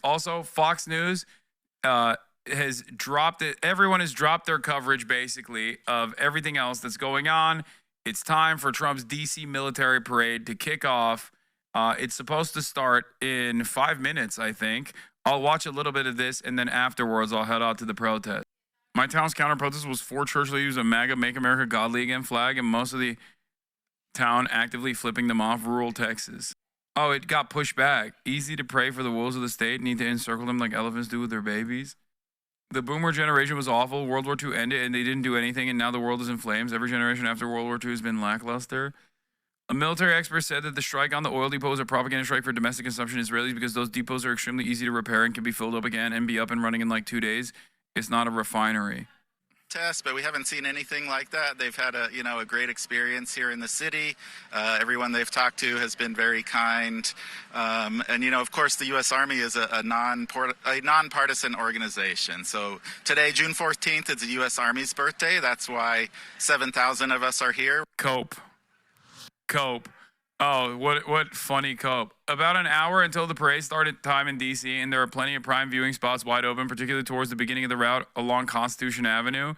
Also, Fox News has dropped it. Everyone has dropped their coverage, basically, of everything else that's going on. It's time for Trump's D.C. military parade to kick off. It's supposed to start in 5 minutes, I think. I'll watch a little bit of this, and then afterwards, I'll head out to the protest. My town's counter-protest was 4 church leaders a MAGA Make America Godly Again flag, and most of the town actively flipping them off. Rural Texas. Oh, it got pushed back. Easy to pray for the wolves of the state. Need to encircle them like elephants do with their babies. The boomer generation was awful. World War II ended, and they didn't do anything, and now the world is in flames. Every generation after World War II has been lackluster. A military expert said that the strike on the oil depot is a propaganda strike for domestic consumption Israelis because those depots are extremely easy to repair and can be filled up again and be up and running in like 2 days. It's not a refinery. Test, but we haven't seen anything like that. They've had a great experience here in the city. Everyone they've talked to has been very kind, and of course the U.S. Army is a nonpartisan organization. So today, June 14th, is the U.S. Army's birthday. That's why 7,000 of us are here. Cope. Oh, what funny cope. About an hour until the parade started time in D.C., and there are plenty of prime viewing spots wide open, particularly towards the beginning of the route along Constitution Avenue.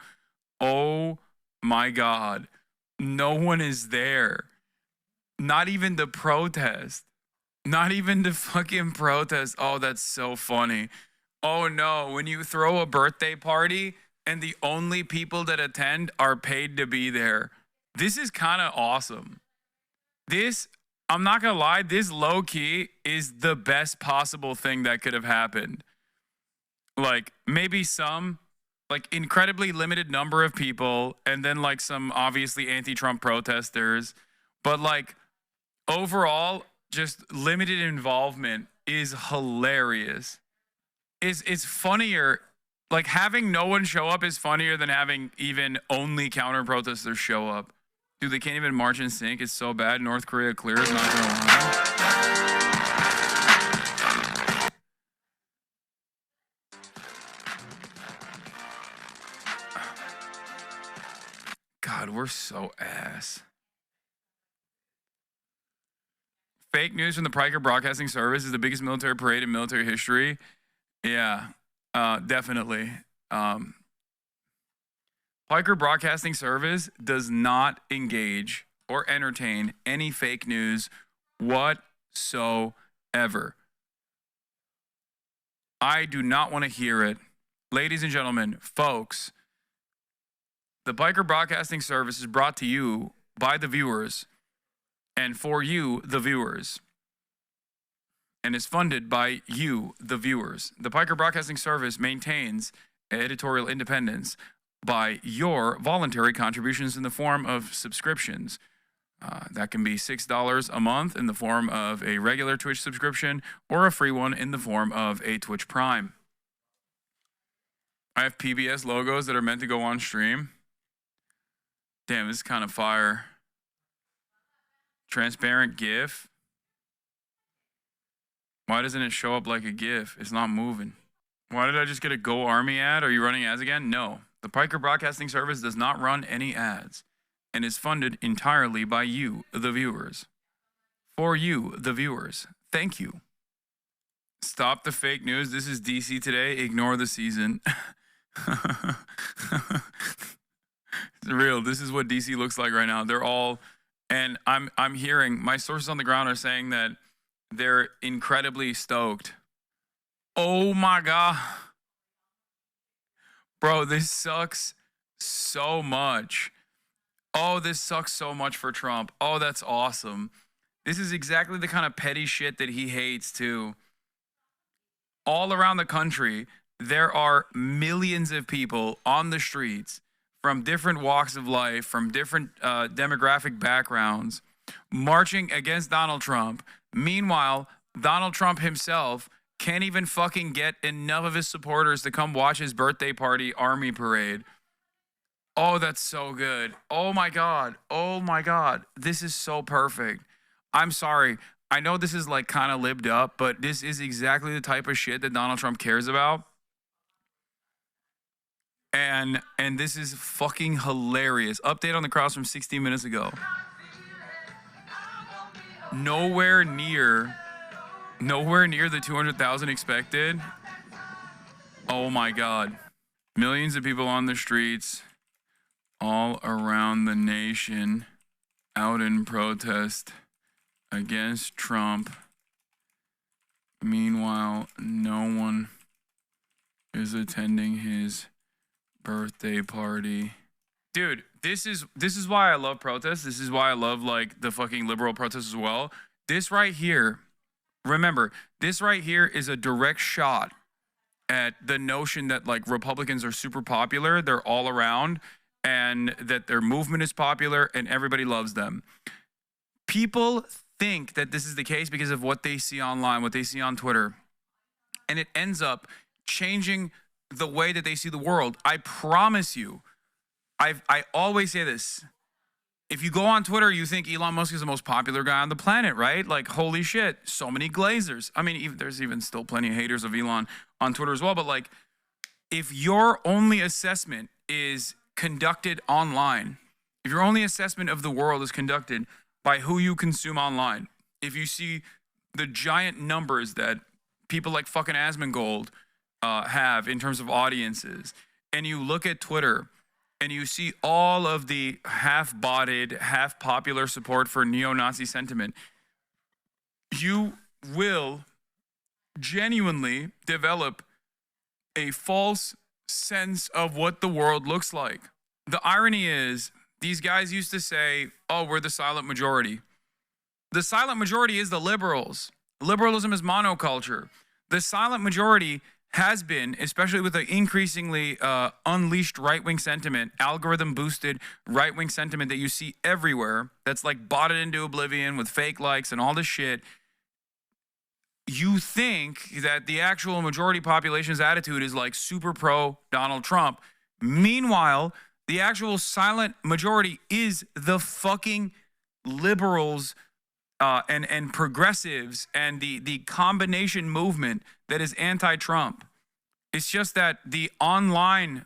Oh, my God. No one is there. Not even the protest. Not even the fucking protest. Oh, that's so funny. Oh, no. When you throw a birthday party and the only people that attend are paid to be there. This is kind of awesome. This, I'm not going to lie, this low-key is the best possible thing that could have happened. Like, maybe some, like, incredibly limited number of people, and then, like, some obviously anti-Trump protesters. But, like, overall, just limited involvement is hilarious. It's funnier. Like, having no one show up is funnier than having even only counter-protesters show up. Dude, they can't even march in sync. It's so bad. North Korea clears, not gonna lie. God, we're so ass. Fake news from the Piker Broadcasting Service is the biggest military parade in military history. Yeah, definitely. Piker Broadcasting Service does not engage or entertain any fake news whatsoever. I do not want to hear it. Ladies and gentlemen, folks, the Piker Broadcasting Service is brought to you by the viewers and for you, the viewers, and is funded by you, the viewers. The Piker Broadcasting Service maintains editorial independence by your voluntary contributions in the form of subscriptions. That can be $6 a month in the form of a regular Twitch subscription or a free one in the form of a Twitch Prime. I have PBS logos that are meant to go on stream. Damn, this is kind of fire. Transparent GIF. Why doesn't it show up like a GIF? It's not moving. Why did I just get a Go Army ad? Are you running ads again? No. The Piker Broadcasting Service does not run any ads and is funded entirely by you, the viewers. For you, the viewers. Thank you. Stop the fake news. This is DC Today. Ignore the season. It's real. This is what DC looks like right now. They're all, and I'm hearing, my sources on the ground are saying that they're incredibly stoked. Oh my God. Bro, this sucks so much. Oh, this sucks so much for Trump. Oh, that's awesome. This is exactly the kind of petty shit that he hates, too. All around the country, there are millions of people on the streets from different walks of life, from different demographic backgrounds, marching against Donald Trump. Meanwhile, Donald Trump himself can't even fucking get enough of his supporters to come watch his birthday party army parade. Oh, that's so good. Oh my God. Oh my God. This is so perfect. I'm sorry. I know this is like kind of libbed up, but this is exactly the type of shit that Donald Trump cares about. And this is fucking hilarious. Update on the crowds from 16 minutes ago. Nowhere near Nowhere near the 200,000 expected. Oh my God. Millions of people on the streets all around the nation out in protest against Trump. Meanwhile, no one is attending his birthday party. Dude, this is why I love protests. This is why I love like the fucking liberal protests as well. This right here, remember, this right here is a direct shot at the notion that like Republicans are super popular, they're all around, and that their movement is popular and everybody loves them. People think that this is the case because of what they see online, what they see on Twitter, and it ends up changing the way that they see the world. I promise you, I always say this. If you go on Twitter, you think Elon Musk is the most popular guy on the planet, right? Like, holy shit, so many glazers. I mean, there's even still plenty of haters of Elon on Twitter as well. But like, if your only assessment is conducted online, if your only assessment of the world is conducted by who you consume online, if you see the giant numbers that people like fucking Asmongold have in terms of audiences, and you look at Twitter and you see all of the half-botted, half-popular support for neo-Nazi sentiment, you will genuinely develop a false sense of what the world looks like. The irony is, these guys used to say, oh, we're the silent majority. The silent majority is the liberals. Liberalism is monoculture. The silent majority has been, especially with the increasingly unleashed right-wing sentiment, algorithm-boosted right-wing sentiment that you see everywhere, that's like botted into oblivion with fake likes and all this shit. You think that the actual majority population's attitude is like super pro Donald Trump. Meanwhile, the actual silent majority is the fucking liberals and progressives and the combination movement that is anti-Trump. It's just that the online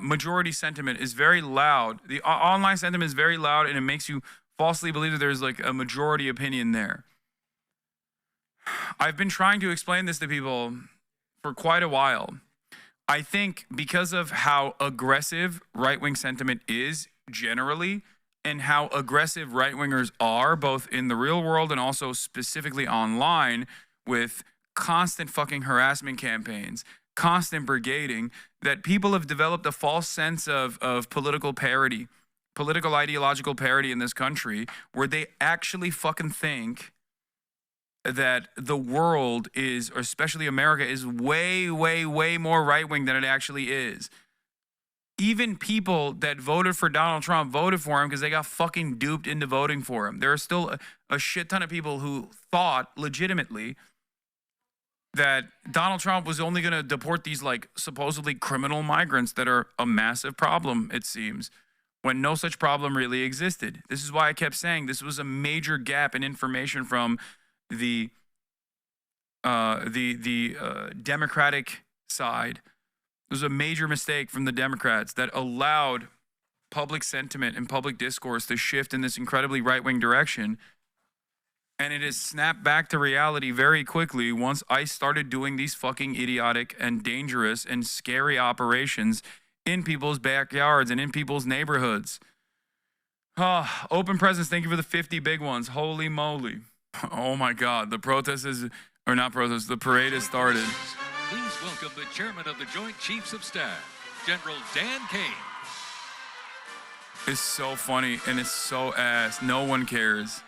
majority sentiment is very loud. The online sentiment is very loud, and it makes you falsely believe that there's like a majority opinion there. I've been trying to explain this to people for quite a while. I think because of how aggressive right-wing sentiment is generally, and how aggressive right-wingers are, both in the real world and also specifically online, with constant fucking harassment campaigns, constant brigading, that people have developed a false sense of political parity, political ideological parity in this country, where they actually fucking think that the world is, or especially America, is way, way, way more right-wing than it actually is. Even people that voted for Donald Trump voted for him because they got fucking duped into voting for him. There are still a shit ton of people who thought legitimately that Donald Trump was only going to deport these like supposedly criminal migrants that are a massive problem, it seems, when no such problem really existed. This is why I kept saying this was a major gap in information from the Democratic side. It was a major mistake from the Democrats that allowed public sentiment and public discourse to shift in this incredibly right-wing direction. And it has snapped back to reality very quickly once I started doing these fucking idiotic and dangerous and scary operations in people's backyards and in people's neighborhoods. Open presents, thank you for the 50 big ones. Holy moly. Oh my God, the protest is, or not protest, the parade has started. Please welcome the Chairman of the Joint Chiefs of Staff, General Dan Kane. It's so funny and it's so ass. No one cares.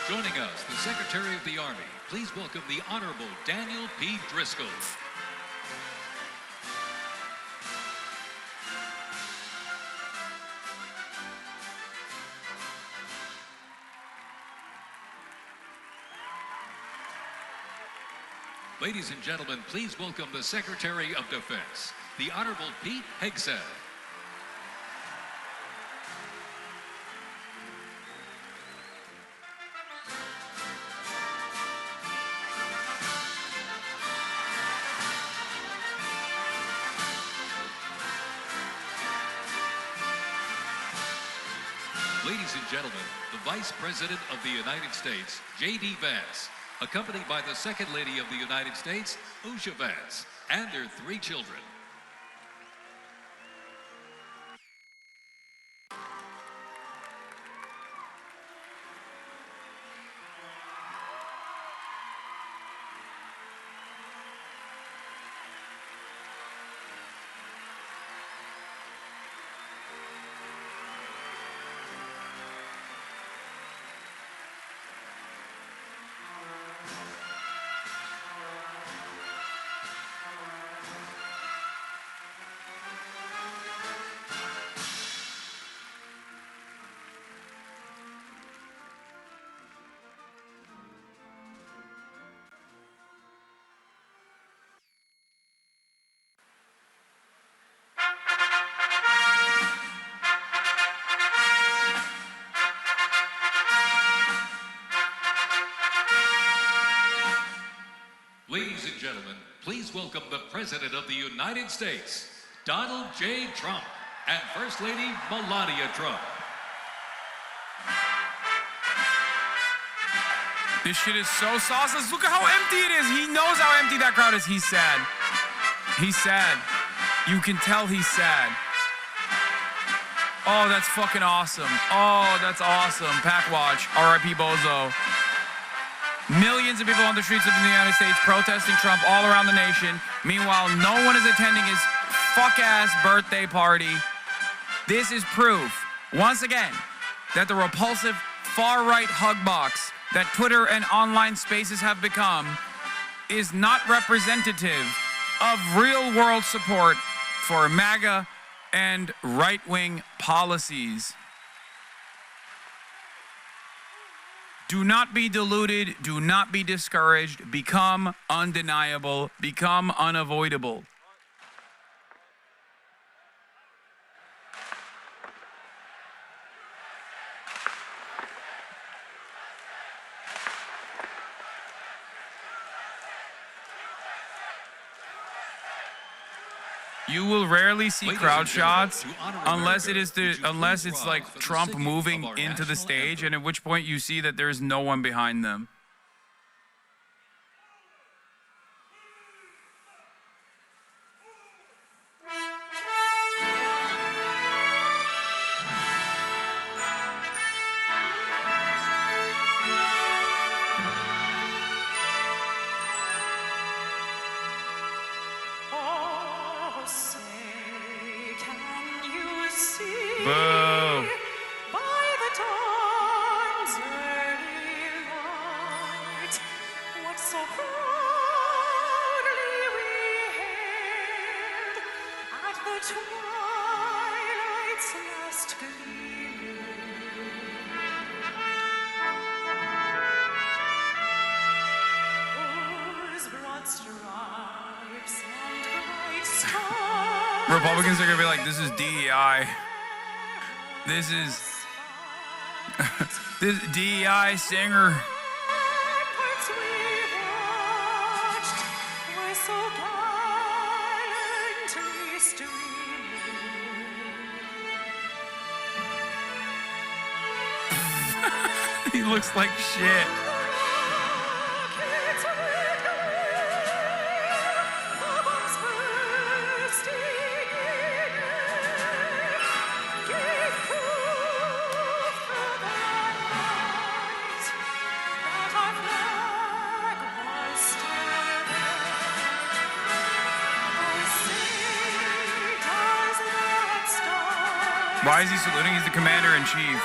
Joining us, the Secretary of the Army. Please welcome the Honorable Daniel P. Driscoll. Ladies and gentlemen, please welcome the Secretary of Defense, the Honorable Pete Hegseth. Ladies and gentlemen, the Vice President of the United States, J.D. Vance, accompanied by the Second Lady of the United States, Usha Vance, and their 3 children. Ladies and gentlemen, please welcome the President of the United States, Donald J. Trump, and First Lady Melania Trump. This shit is so sauceless. Look at how empty it is. He knows how empty that crowd is. He's sad. He's sad. You can tell he's sad. Oh, that's fucking awesome. Oh, that's awesome. Pack watch. R.I.P. Bozo. Millions of people on the streets of the United States protesting Trump all around the nation. Meanwhile, no one is attending his fuck-ass birthday party. This is proof, once again, that the repulsive far-right hug box that Twitter and online spaces have become is not representative of real-world support for MAGA and right-wing policies. Do not be deluded, do not be discouraged, become undeniable, become unavoidable. You will rarely see crowd shots unless it's like Trump moving into the stage, and at which point you see that there's no one behind them. Boo. By the dawn's early light, what so proudly we hailed at the twilight's last gleaming, whose broad stripes and bright stars. Republicans are gonna be like, this is DEI. This is this DEI singer. Ramparts we watched were so gallantly streaming. He looks like shit. Rockets red glare, the bombs bursting in air, gave proof through the night that our flag was still there. Oh, say does that star Why is he saluting? He's the commander-in-chief.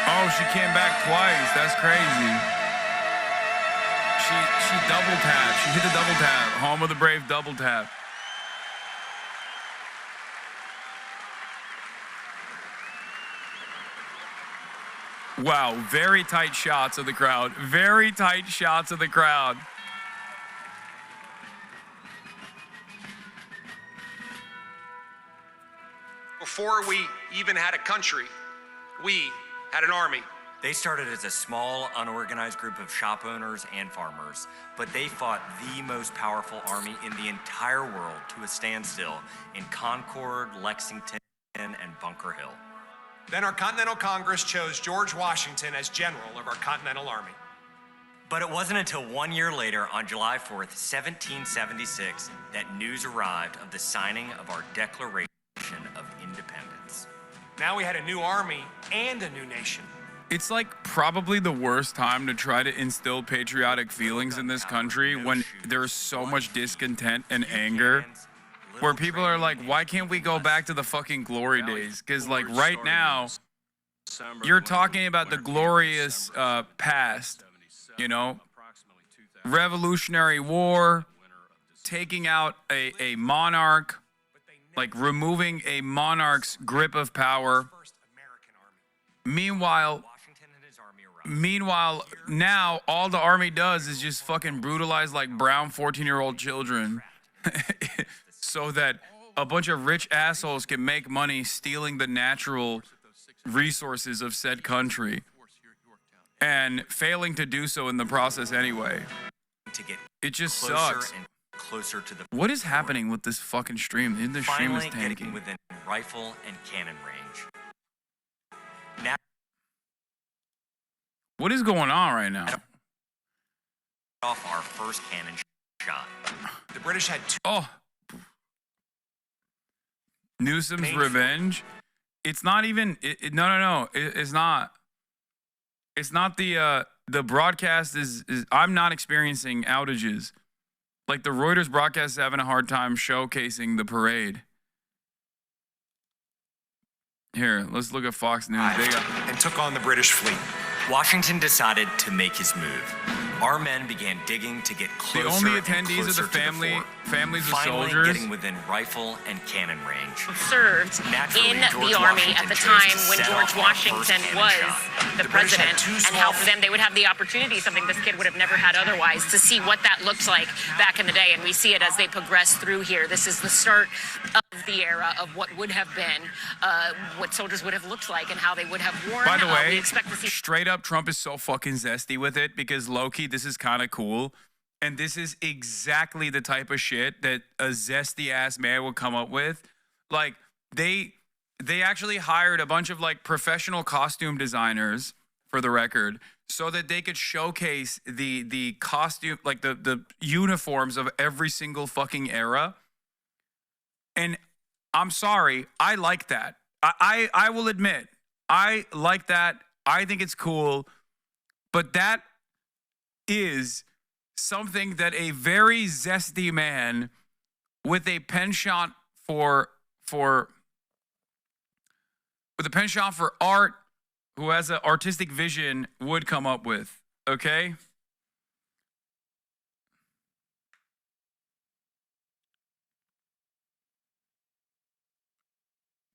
Oh, she came back twice. That's crazy. She double tapped. She hit the double tap. Home of the brave double tap. Wow, very tight shots of the crowd. Very tight shots of the crowd. Before we even had a country, we had an army. They started as a small, unorganized group of shop owners and farmers, but they fought the most powerful army in the entire world to a standstill in Concord, Lexington, and Bunker Hill. Then our Continental Congress chose George Washington as general of our Continental Army. But it wasn't until 1 year later, on July 4th, 1776, that news arrived of the signing of our Declaration of Independence. Now we had a new army and a new nation. It's like probably the worst time to try to instill patriotic feelings in this country when there's so much discontent and anger, where people are like, why can't we go back to the fucking glory days? Because like right now, you're talking about the glorious past, you know, Revolutionary War, taking out a monarch, like removing a monarch's grip of power. Meanwhile, now all the army does is just fucking brutalize like brown 14-year-old children so that a bunch of rich assholes can make money stealing the natural resources of said country and failing to do so in the process anyway. It just sucks. Closer to the What is happening with this fucking stream? The stream is finally tanking. getting within rifle and cannon range. Now What is going on right now? off our first cannon shot. The British had two. Oh. Newsom's revenge. It's not even. No. It's not. It's not the broadcast is. I'm not experiencing outages. Like the Reuters broadcast is having a hard time showcasing the parade. Here, let's look at Fox News. They got, And took on the British fleet. Washington decided to make his move. Our men began digging to get the closer only and attendees closer are the to families of finally soldiers. getting within rifle and cannon range. Served Naturally, in George the Army Washington at the chose time to when set George off our first Washington cannon was shot. the British had president, two and small- how for them they would have the opportunity, something this kid would have never had otherwise, to see what that looked like back in the day. And we see it as they progress through here. This is the start of the era of what would have been, what soldiers would have looked like and how they would have worn. By the we way, expect to see straight up, Trump is so fucking zesty with it because low-key, this is kind of cool. And this is exactly the type of shit that a zesty-ass man would come up with. Like, they actually hired a bunch of, like, professional costume designers, for the record, so that they could showcase the costume, like, the uniforms of every single fucking era. And I'm sorry, I like that. I will admit, I like that. I think it's cool. But that is something that a very zesty man with a penchant for art, who has an artistic vision, would come up with. Okay?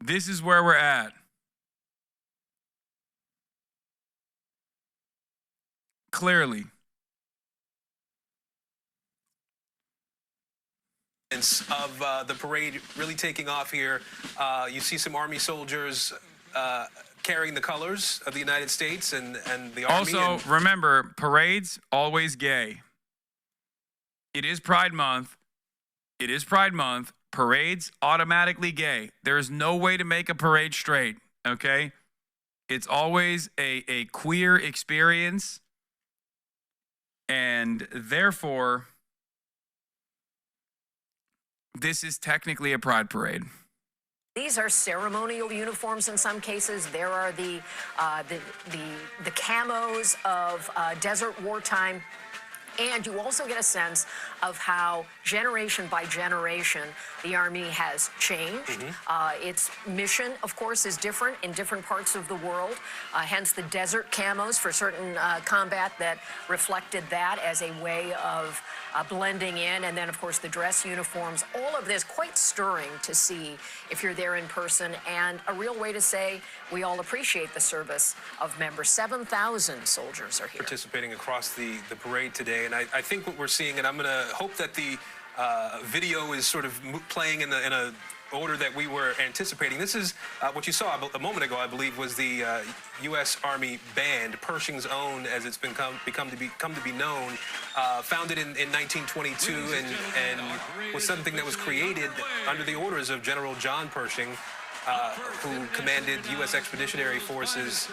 This is where we're at. Clearly. Of the parade really taking off here. You see some Army soldiers carrying the colors of the United States and the Army. Also, remember, parades, always gay. It is Pride Month. It is Pride Month. Parades, automatically gay. There is no way to make a parade straight, okay? It's always a queer experience. And therefore, this is technically a pride parade. These are ceremonial uniforms in some cases. There are the camos of desert wartime And you also get a sense of how, generation by generation, the Army has changed. Its mission, of course, is different in different parts of the world, hence the desert camos for certain combat that reflected that as a way of blending in. And then, of course, the dress uniforms. All of this quite stirring to see if you're there in person, and a real way to say we all appreciate the service of members. 7,000 soldiers are here. Participating across the parade today. And I think what we're seeing, and I'm going to hope that the video is sort of playing in a order that we were anticipating. This is what you saw a moment ago, I believe, was the U.S. Army Band, Pershing's own, as it's come to be known, founded in 1922, and was something that was created under the orders of General John Pershing, who commanded U.S. Expeditionary Forces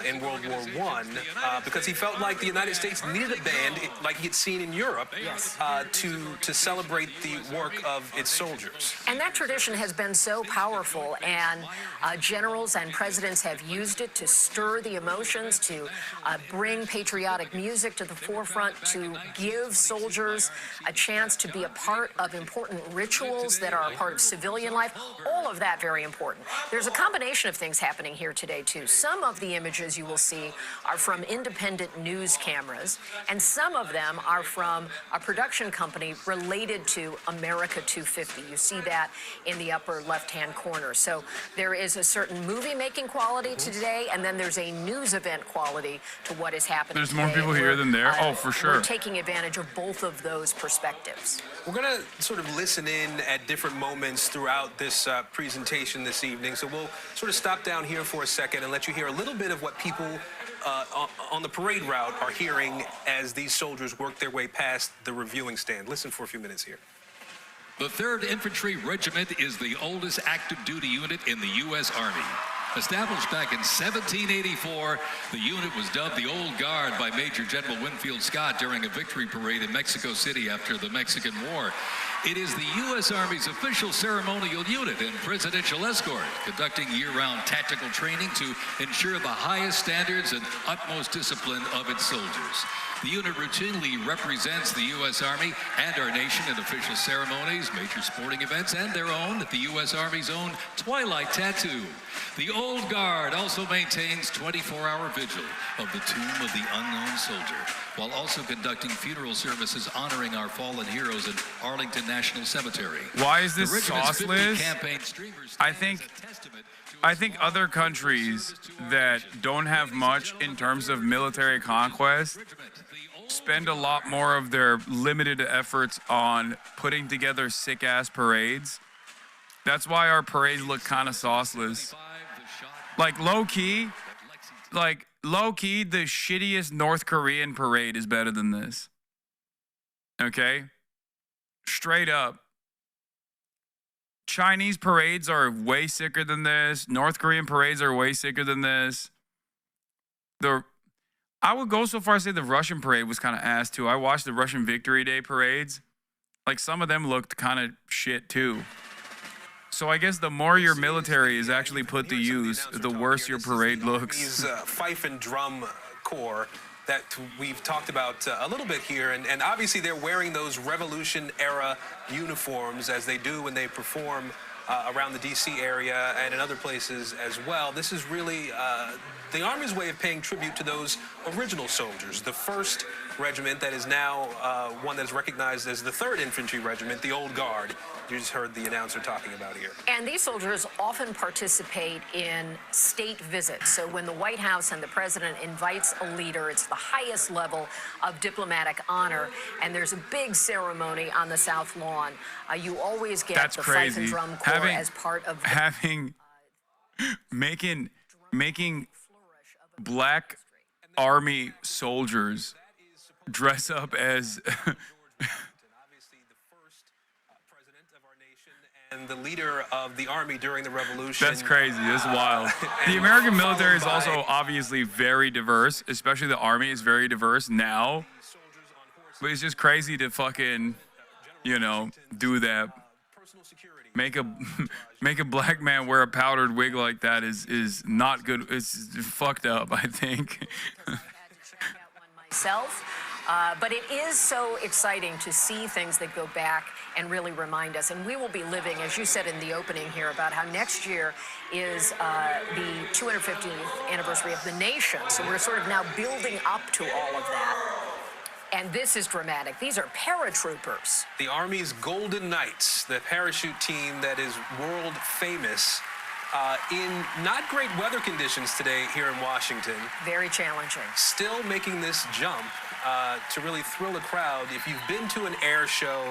in World War I, because he felt like the United States needed a band, like he had seen in Europe, to celebrate the work of its soldiers. And that tradition has been so powerful, and generals and presidents have used it to stir the emotions, to bring patriotic music to the forefront, to give soldiers a chance to be a part of important rituals that are a part of civilian life. All of that very important. There's a combination of things happening here today, too. Some of the images you will see are from independent news cameras, and some of them are from a production company related to America 250. You see that in the upper left-hand corner. So there is a certain movie-making quality to today, and then there's a news event quality to what is happening There's more today. people here than there? Oh, for sure. We're taking advantage of both of those perspectives. We're going to sort of listen in at different moments throughout this presentation this evening. So we'll sort of stop down here for a second and let you hear a little bit of what people on the parade route are hearing as these soldiers work their way past the reviewing stand. Listen for a few minutes here. The 3rd Infantry Regiment is the oldest active duty unit in the U.S. Army. Established back in 1784, the unit was dubbed the Old Guard by Major General Winfield Scott during a victory parade in Mexico City after the Mexican War. It is the U.S. Army's official ceremonial unit and presidential escort, conducting year-round tactical training to ensure the highest standards and utmost discipline of its soldiers. The unit routinely represents the U.S. Army and our nation in official ceremonies, major sporting events, and their own, the U.S. Army's own Twilight Tattoo. The Old Guard also maintains 24-hour vigil of the tomb of the unknown soldier, while also conducting funeral services honoring our fallen heroes in Arlington National Cemetery. Why is this The regiment's 50 sauceless? campaign streamer I stands think- as a testament to I its think loyal other countries service to our that nation. don't have much in terms of military conquest spend a lot more of their limited efforts on putting together sick-ass parades. That's why our parades look kind of sauceless. Like low-key, the shittiest North Korean parade is better than this. Okay? Straight up. Chinese parades are way sicker than this. North Korean parades are way sicker than this. I would go so far as to say the Russian parade was kind of ass too. I watched the Russian Victory Day parades. Like some of them looked kind of shit too. So I guess the more your military is actually put to use, the worse your parade looks. These fife and drum corps that we've talked about a little bit here, and obviously they're wearing those Revolution-era uniforms as they do when they perform around the D.C. area and in other places as well. This is really the Army's way of paying tribute to those original soldiers. The 1st Regiment that is now one that is recognized as the 3rd Infantry Regiment, the Old Guard. You just heard the announcer talking about here. And these soldiers often participate in state visits. So when the White House and the president invites a leader, it's the highest level of diplomatic honor. And there's a big ceremony on the South Lawn. You always get That's the crazy. fife and drum corps as part of the making black army soldiers dress up as and the leader of the Army during the Revolution. That's crazy. That's wild. The American military is also obviously very diverse, especially the Army is very diverse now. But it's just crazy to fucking, do that. Make a black man wear a powdered wig like that is not good. It's fucked up, I think. myself. But it is so exciting to see things that go back and really remind us. And we will be living, as you said in the opening here, about how next year is the 250th anniversary of the nation. So we're sort of now building up to all of that. And this is dramatic. These are paratroopers. The Army's Golden Knights, the parachute team that is world famous, in not great weather conditions today here in Washington. Very challenging. Still making this jump to really thrill a crowd. If you've been to an air show,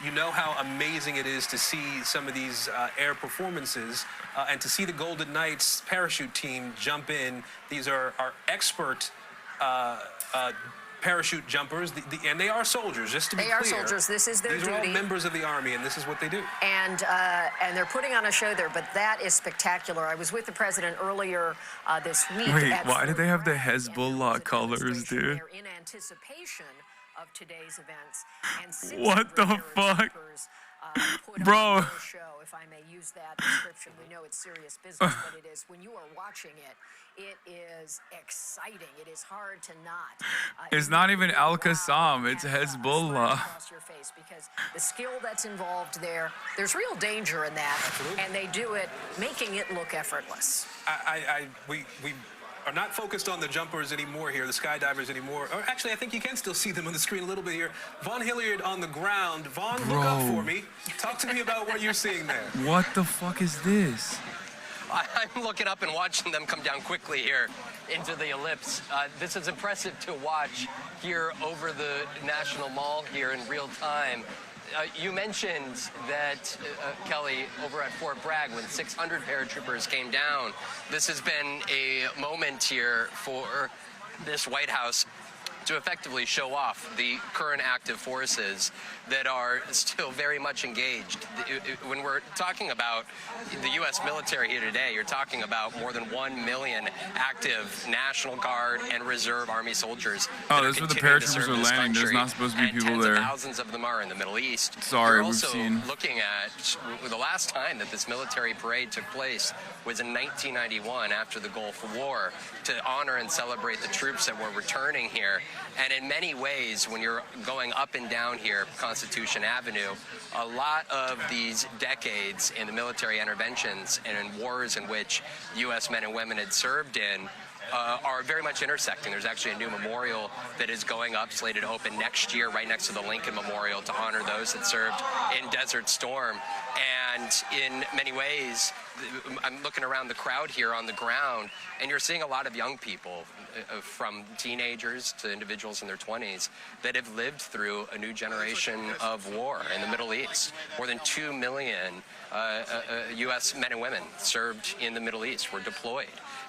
you know how amazing it is to see some of these air performances and to see the Golden Knights parachute team jump in. These are our expert parachute jumpers, and they are soldiers, just to be clear. They are soldiers. This is their duty. These are all members of the Army, and this is what they do. And they're putting on a show there, but that is spectacular. I was with the president earlier this week. Wait, why do they have the Hezbollah colors, dude? They're in anticipation of today's events. And What the fuck? Bro. On their show, if I may use that description. We know it's serious business, but it is. When you are watching it, it is exciting. It is hard to not. It's not even Al-Qassam, it's Hezbollah. Across your face, because the skill that's involved there, there's real danger in that. Absolutely. And they do it, making it look effortless. We are not focused on the jumpers anymore here, the skydivers anymore. Or actually, I think you can still see them on the screen a little bit here. Vaughn Hilliard on the ground. Vaughn, look up for me. Talk to me about what you're seeing there. What the fuck is this? I'm looking up and watching them come down quickly here into the ellipse. This is impressive to watch here over the National Mall here in real time. You mentioned that, Kelly, over at Fort Bragg, when 600 paratroopers came down, this has been a moment here for this White House to effectively show off the current active forces that are still very much engaged. When we're talking about the U.S. military here today, you're talking about more than 1 million active National Guard and Reserve Army soldiers. Oh, this is where the paratroopers are landing. There's not supposed to be people there. Thousands of them are in the Middle East. Sorry, we're we've also seen. looking at the last time that this military parade took place was in 1991 after the Gulf War to honor and celebrate the troops that were returning here. And in many ways, when you're going up and down here, Constitution Avenue, a lot of these decades in the military interventions and in wars in which U.S. men and women had served in are very much intersecting. There's actually a new memorial that is going up, slated to open next year, right next to the Lincoln Memorial, to honor those that served in Desert Storm. And in many ways, I'm looking around the crowd here on the ground, and you're seeing a lot of young people, from teenagers to individuals in their 20s, that have lived through a new generation of war in the Middle East. More than 2 million U.S. men and women served in the Middle East, were deployed.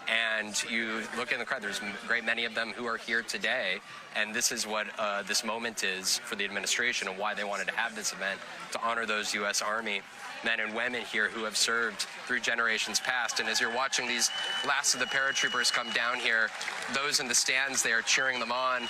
And you look in the crowd, there's a great many of them who are here today, and this is what this moment is for the administration and why they wanted to have this event, to honor those U.S. Army men and women here who have served through generations past. And as you're watching these last of the paratroopers come down here, those in the stands there cheering them on,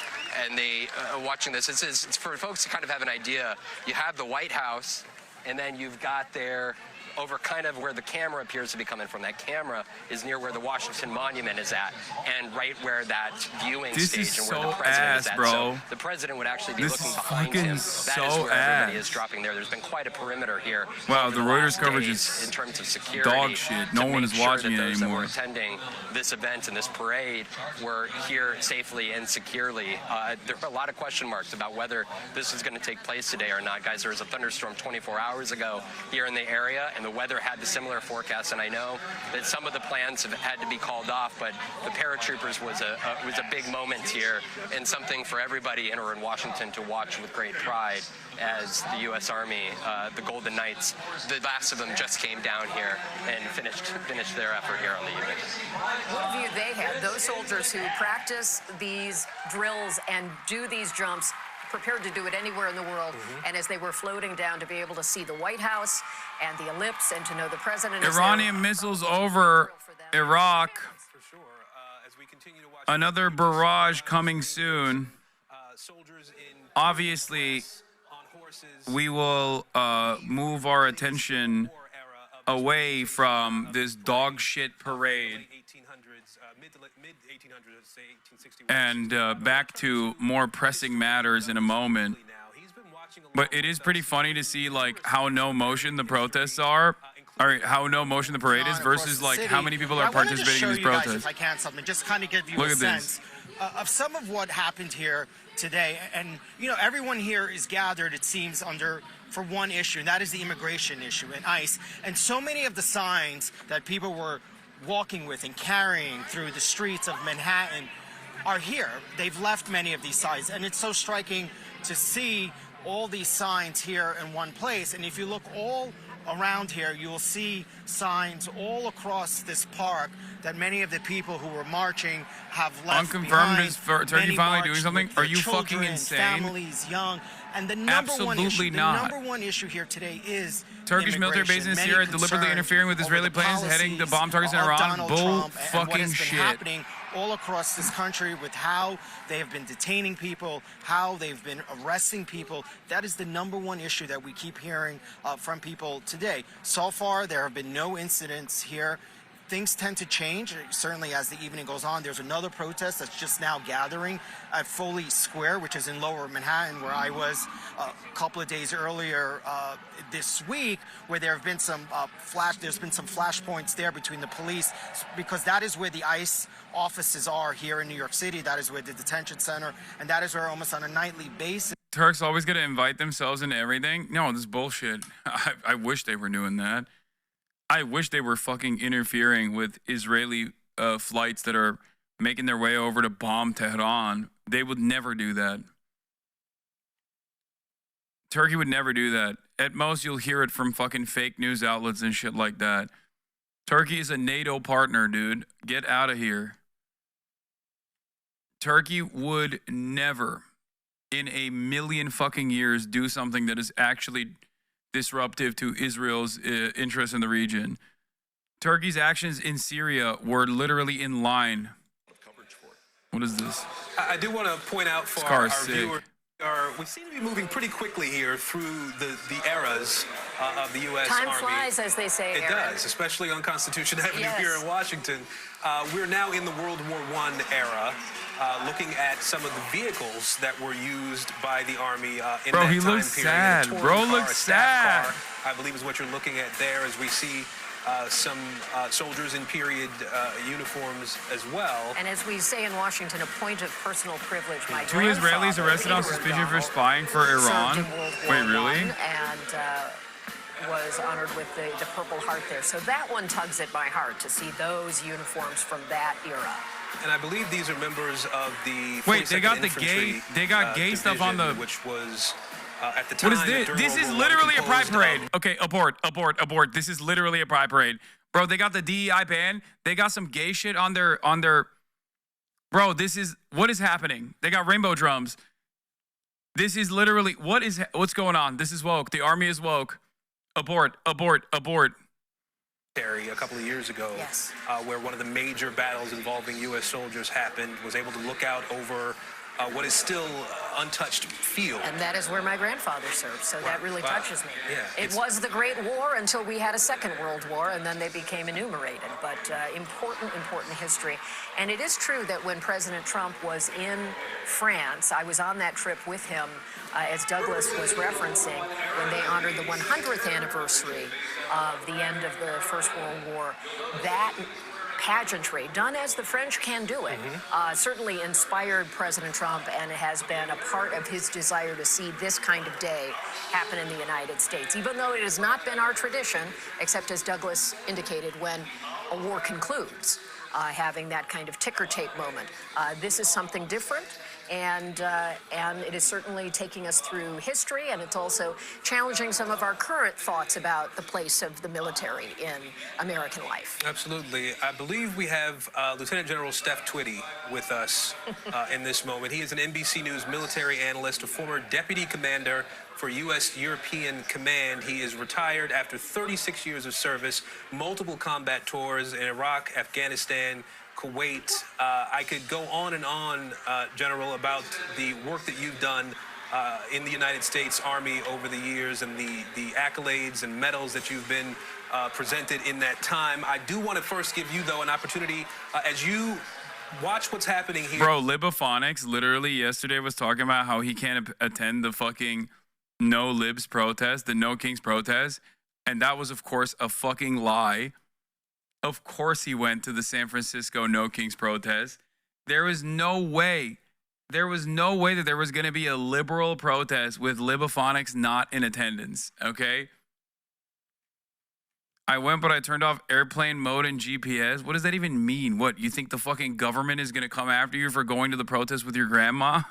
and they watching this, it's for folks to kind of have an idea. You have the White House, and then you've got their over kind of where the camera appears to be coming from. That camera is near where the Washington Monument is at, and right where that viewing stage and where the president is at. Bro. So the president would actually be looking behind him. That is where everybody is dropping there. There's been quite a perimeter here. Wow, the Reuters coverage is in terms of security, dog shit. No one is watching it those anymore. That were attending this event and this parade were here safely and securely. There are a lot of question marks about whether this is going to take place today or not. Guys, there was a thunderstorm 24 hours ago here in the area, and the weather had the similar forecast, and I know that some of the plans have had to be called off, but the paratroopers was a big moment here, and something for everybody in or in Washington to watch with great pride as the U.S. Army, the Golden Knights, the last of them just came down here and finished their effort here on the evening. What view they had, those soldiers who practice these drills and do these jumps, prepared to do it anywhere in the world, and as they were floating down, to be able to see the White House and the ellipse and to know the president is Iranian missiles over Iraq. For sure. As we continue to watch Another barrage coming soon. soldiers in Obviously, on horses, we will move our attention war era of away from this dog shit parade mid 1800s, say 1861. And back to more pressing matters in a moment. But it is pretty funny to see like how no motion the protests are, or how no motion the parade is, versus like how many people are participating in these protests. If I can, something just kind of give you Look a at this. sense of some of what happened here today. And you know, everyone here is gathered, it seems, for one issue, and that is the immigration issue and ICE. And so many of the signs that people were walking with and carrying through the streets of Manhattan are here. They've left many of these signs, and it's so striking to see all these signs here in one place. And if you look all around here, you will see signs all across this park that many of the people who were marching have left Unconfirmed behind. is Turkey Many finally marched doing something? with Are their you fucking children, insane? Families, young. And the number one Absolutely issue, not. the number one issue here today is Turkish military bases in Syria deliberately interfering with Israeli planes heading to bomb targets in Iran. Bull fucking shit. Happening all across this country with how they have been detaining people, how they've been arresting people. That is the number one issue that we keep hearing from people today. So far, there have been no incidents here. Things tend to change, certainly as the evening goes on. There's another protest that's just now gathering at Foley Square, which is in Lower Manhattan, where I was a couple of days earlier this week, where there have been some there's been some flashpoints there between the police, because that is where the ICE offices are here in New York City. That is where the detention center, and that is where almost on a nightly basis. Turks always got to invite themselves into everything. No, this is bullshit. I wish they were doing that. I wish they were fucking interfering with Israeli flights that are making their way over to bomb Tehran. They would never do that. Turkey would never do that. At most, you'll hear it from fucking fake news outlets and shit like that. Turkey is a NATO partner, dude. Get out of here. Turkey would never, in a million fucking years, do something that is actually disruptive to Israel's interests in the region. Turkey's actions in Syria were literally in line. What is this? I do want to point out for our viewers, we seem to be moving pretty quickly here through the eras of the U.S. Army. Time flies, as they say, It does, especially on Constitution Avenue here in Washington. We're now in the World War I era, looking at some of the vehicles that were used by the Army in that time period. Bro, he looks sad. Bro looks sad. Car, I believe is what you're looking at there, as we see some soldiers in period uniforms as well. And as we say in Washington, a point of personal privilege. My Two Israelis arrested on suspicion for spying for Iran. Wait, really? And was honored with the Purple Heart there. So that one tugs at my heart to see those uniforms from that era. And I believe these are members of the 42nd Wait, they got the Infantry, gay. They got gay stuff on the. which was at the time. What is this? This is literally a pride parade. Okay, abort. This is literally a pride parade, bro. They got the DEI band. They got some gay shit on their. Bro, this is what is happening. They got rainbow drums. This is literally what's going on. This is woke. The Army is woke. Abort. A couple of years ago, where one of the major battles involving U.S. soldiers happened, was able to look out over what is still untouched field. And that is where my grandfather served, so that really touches me. Yeah, it was the Great War until we had a Second World War, and then they became enumerated. But important history. And it is true that when President Trump was in France, I was on that trip with him, as Douglas was referencing, when they honored the 100th anniversary of the end of the First World War. That pageantry, done as the French can do it, certainly inspired President Trump, and it has been a part of his desire to see this kind of day happen in the United States, even though it has not been our tradition, except as Douglas indicated, when a war concludes, having that kind of ticker tape moment. This is something different. And it is certainly taking us through history, and it's also challenging some of our current thoughts about the place of the military in American life. Absolutely. I believe we have Lieutenant General Steph Twitty with us in this moment. He is an NBC News military analyst, a former deputy commander for U.S. European Command. He is retired after 36 years of service, multiple combat tours in Iraq, Afghanistan, Kuwait. I could go on and on, General, about the work that you've done in the United States Army over the years and the accolades and medals that you've been presented in that time. I do want to first give you, though, an opportunity as you watch what's happening here. Bro, Libophonics literally yesterday was talking about how he can't attend the fucking No Libs protest, the No Kings protest. And that was, of course, a fucking lie. Of course he went to the San Francisco No Kings protest. There was no way. There was no way that there was going to be a liberal protest with Libophonics not in attendance, okay? I went, but I turned off airplane mode and GPS. What does that even mean? What, you think the fucking government is going to come after you for going to the protest with your grandma?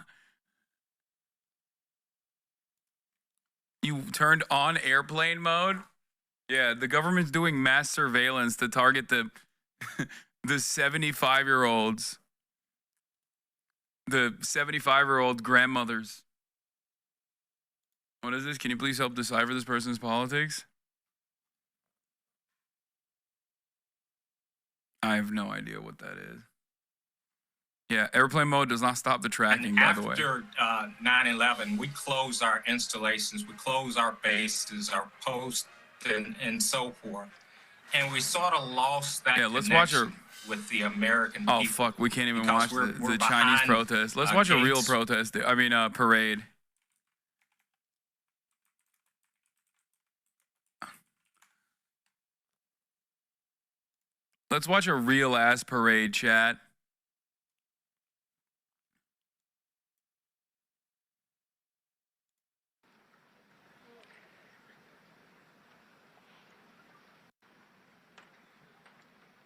You turned on airplane mode? Yeah, the government's doing mass surveillance to target the 75-year-olds. The 75-year-old grandmothers. What is this? Can you please help decipher this person's politics? I have no idea what that is. Yeah, airplane mode does not stop the tracking, by the way. After 9/11, we closed our installations, we closed our bases, our posts, and so forth. And we sort of lost that let's watch with the American people. Oh, fuck, we can't even watch the Chinese protest. Let's watch a real protest. I mean, parade. Let's watch a real-ass parade, chat.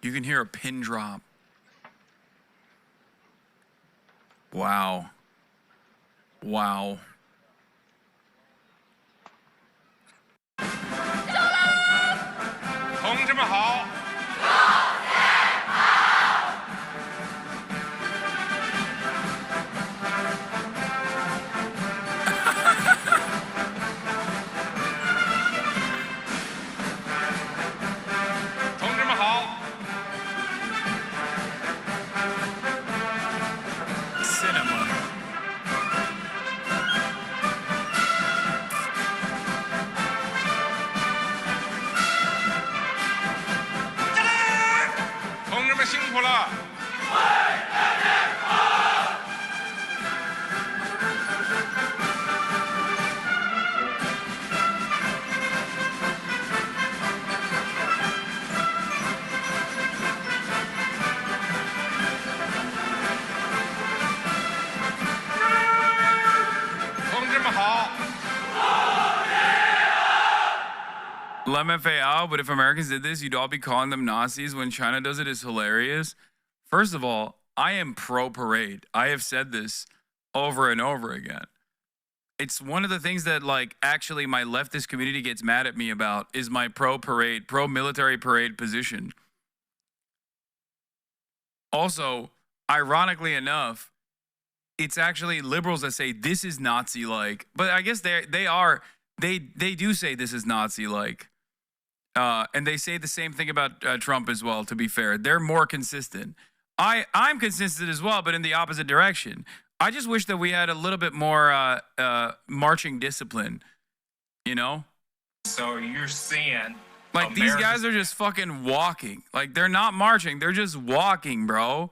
You can hear a pin drop. Wow. Wow. LMFAO, but if Americans did this, you'd all be calling them Nazis. When China does it, it's hilarious. First of all, I am pro-parade. I have said this over and over again. It's one of the things that, like, actually my leftist community gets mad at me about is my pro-parade, pro-military parade position. Also, ironically enough, it's actually liberals that say this is Nazi-like. But I guess they do say this is Nazi-like. And they say the same thing about Trump as well, to be fair. They're more consistent. I'm consistent as well, but in the opposite direction. I just wish that we had a little bit more marching discipline, you know? So you're seeing... Like, these guys are just fucking walking. Like, they're not marching. They're just walking, bro.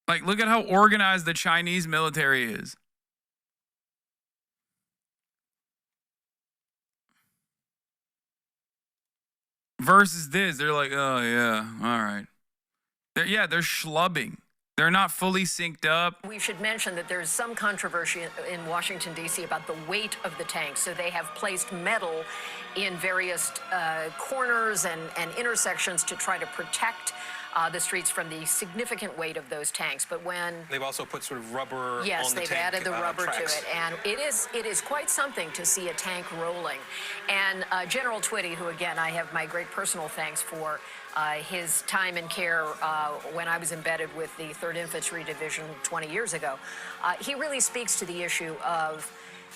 Like, look at how organized the Chinese military is. Versus this, they're like, oh, yeah, all right. They're schlubbing. They're not fully synced up. We should mention that there's some controversy in Washington, D.C. about the weight of the tanks. So they have placed metal in various corners and intersections to try to protect the streets from the significant weight of those tanks. But when they've also put sort of rubber yes, on the they've tank, added the rubber tracks. to it, and it is quite something to see a tank rolling. And General Twitty, who again I have my great personal thanks for his time and care when I was embedded with the 3rd Infantry Division 20 years ago, he really speaks to the issue of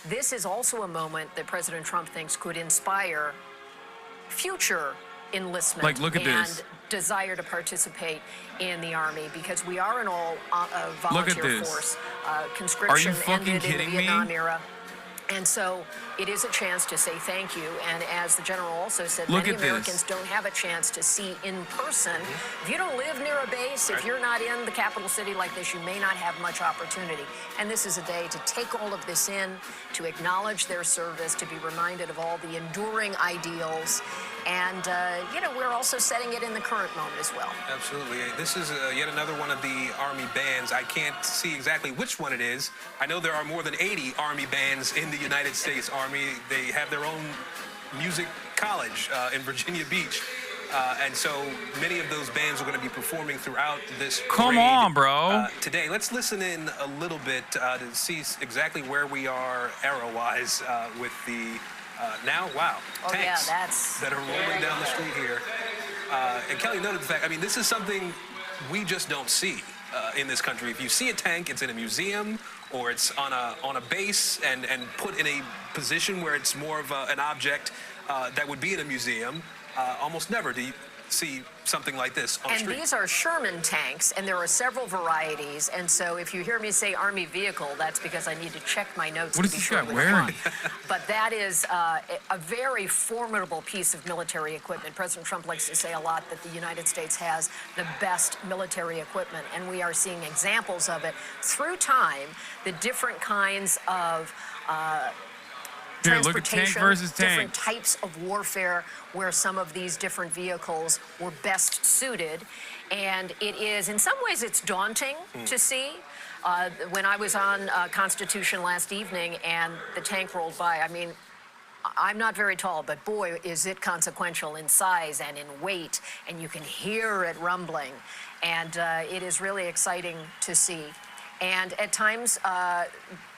this is also a moment that President Trump thinks could inspire future enlistment Like, look at and this. desire to participate in the Army, because we are an all volunteer this. force. Conscription fucking ended in the kidding me? Vietnam era. And so it is a chance to say thank you. And as the general also said, Look many at this. Americans don't have a chance to see in person. If you don't live near a base, if you're not in the capital city like this, you may not have much opportunity. And this is a day to take all of this in, to acknowledge their service, to be reminded of all the enduring ideals. And, we're also setting it in the current moment as well. Absolutely. This is yet another one of the Army bands. I can't see exactly which one it is. I know there are more than 80 Army bands in the United States Army. They have their own music college in Virginia Beach. And so many of those bands are going to be performing throughout this Come parade, on, bro. Today. Let's listen in a little bit to see exactly where we are era-wise with the tanks that are rolling down the street here. And Kelly noted the fact, this is something we just don't see in this country. If you see a tank, it's in a museum or it's on a base and put in a position where it's more of an object that would be in a museum. Almost never do you see something like this on the And street. these are Sherman tanks, and there are several varieties. And so if you hear me say Army vehicle, that's because I need to check my notes. What is this guy wearing? But that is a very formidable piece of military equipment. President Trump likes to say a lot that the United States has the best military equipment, and we are seeing examples of it through time, the different kinds of Here, look at tank versus tank. different types of warfare where some of these different vehicles were best suited. And it is, in some ways, it's daunting to see. When I was on Constitution last evening and the tank rolled by, I'm not very tall, but boy, is it consequential in size and in weight, and you can hear it rumbling. And it is really exciting to see. And at times,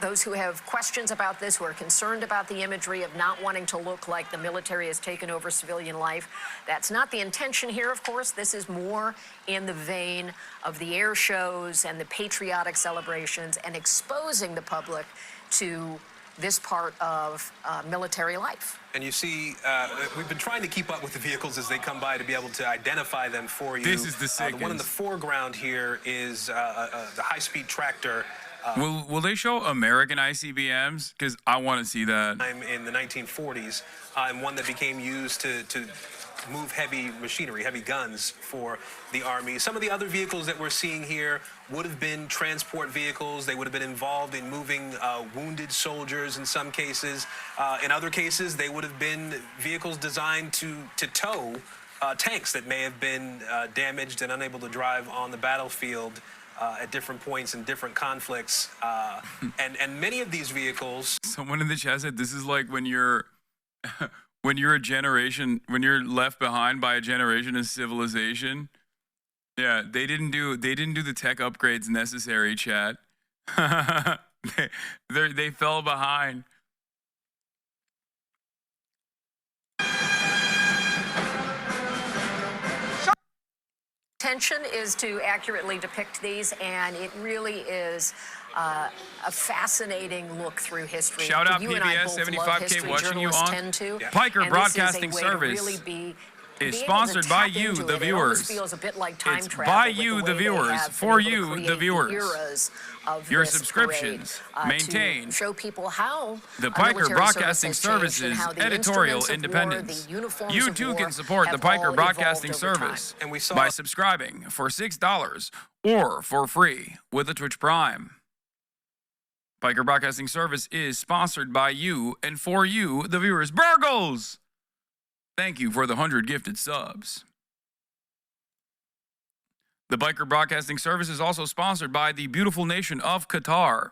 those who have questions about this, who are concerned about the imagery of not wanting to look like the military has taken over civilian life, that's not the intention here, of course. This is more in the vein of the air shows and the patriotic celebrations and exposing the public to this part of military life. And you see, we've been trying to keep up with the vehicles as they come by to be able to identify them for you. This is the The one in the sickest. foreground here is the high-speed tractor. Will they show American ICBMs? Because I want to see that. In the 1940s, and one that became used to move heavy machinery, heavy guns for the Army. Some of the other vehicles that we're seeing here would have been transport vehicles. They would have been involved in moving wounded soldiers in some cases. In other cases, they would have been vehicles designed to tow tanks that may have been damaged and unable to drive on the battlefield at different points in different conflicts. And many of these vehicles... Someone in the chat said this is like when you're when you're left behind by a generation of civilization. Yeah, they didn't do the tech upgrades necessary, chat. they fell behind. Intention is to accurately depict these, and it really is a fascinating look through history. Shout out You and I PBS both love 75K history, watching you journalists on tend to, Piker and this is a Broadcasting way to Service. really be Is able to sponsored by tap you, into the it. It almost viewers. feels a bit like time It's travel by with you, way the they viewers, have for been able you, to the create viewers. eras of Your this subscriptions parade, maintain to show people how the a Piker military Broadcasting service has changed and Service's how the editorial instruments of war, independence. the uniforms You of too war can support the have Piker all Broadcasting evolved over time. Service And we saw- by subscribing for $6 or for free with a Twitch Prime. Piker Broadcasting Service is sponsored by you and for you, the viewers. Burgles! Thank you for the 100 gifted subs. The Biker Broadcasting Service is also sponsored by the beautiful nation of Qatar,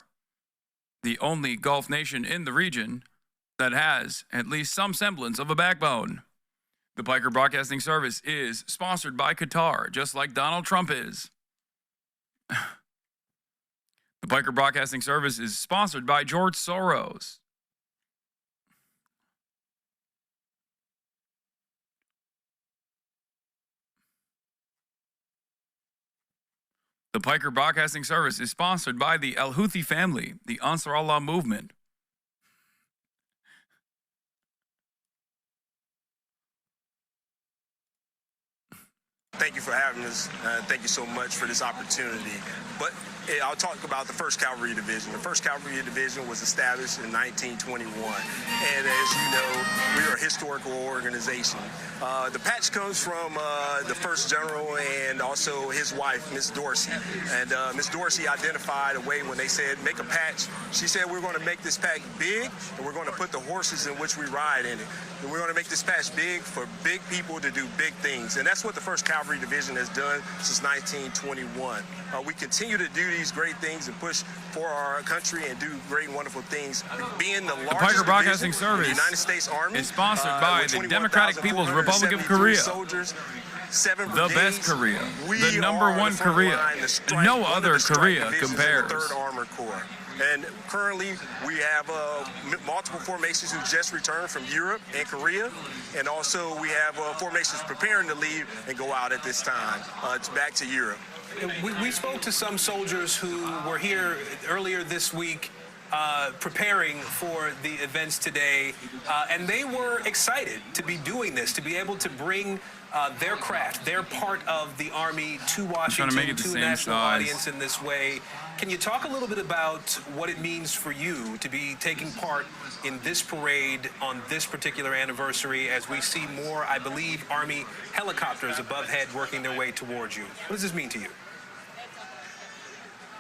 the only Gulf nation in the region that has at least some semblance of a backbone. The Biker Broadcasting Service is sponsored by Qatar, just like Donald Trump is. The Biker Broadcasting Service is sponsored by George Soros. The Piker Broadcasting Service is sponsored by the Al Houthi family, the Ansar Allah movement. Thank you for having us. Thank you so much for this opportunity. But I'll talk about the 1st Cavalry Division. The 1st Cavalry Division was established in 1921. And as you know, we are a historical organization. The patch comes from the 1st General and also his wife, Miss Dorsey. And Miss Dorsey identified a way when they said, make a patch. She said, we're going to make this patch big, and we're going to put the horses in which we ride in it. And we're going to make this patch big for big people to do big things. And that's what the 1st Cavalry Division has done since 1921. We continue to do these great things and push for our country and do great and wonderful things. Being the largest Piker Broadcasting division in the Service United States Army is sponsored by with the Democratic People's Republic of 21,473 Korea. soldiers, 7 The best brigades. Korea. We The number are one the front Korea. line, the strike, No one of other the strike Korea divisions in compares. the 3rd Armored Corps. And currently, we have multiple formations who just returned from Europe and Korea. And also, we have formations preparing to leave and go out at this time. It's back to Europe. We spoke to some soldiers who were here earlier this week preparing for the events today, and they were excited to be doing this, to be able to bring their craft, their part of the Army to Washington, make it the to a same national size. audience in this way. Can you talk a little bit about what it means for you to be taking part in this parade on this particular anniversary as we see more, I believe, Army helicopters above head working their way towards you? What does this mean to you?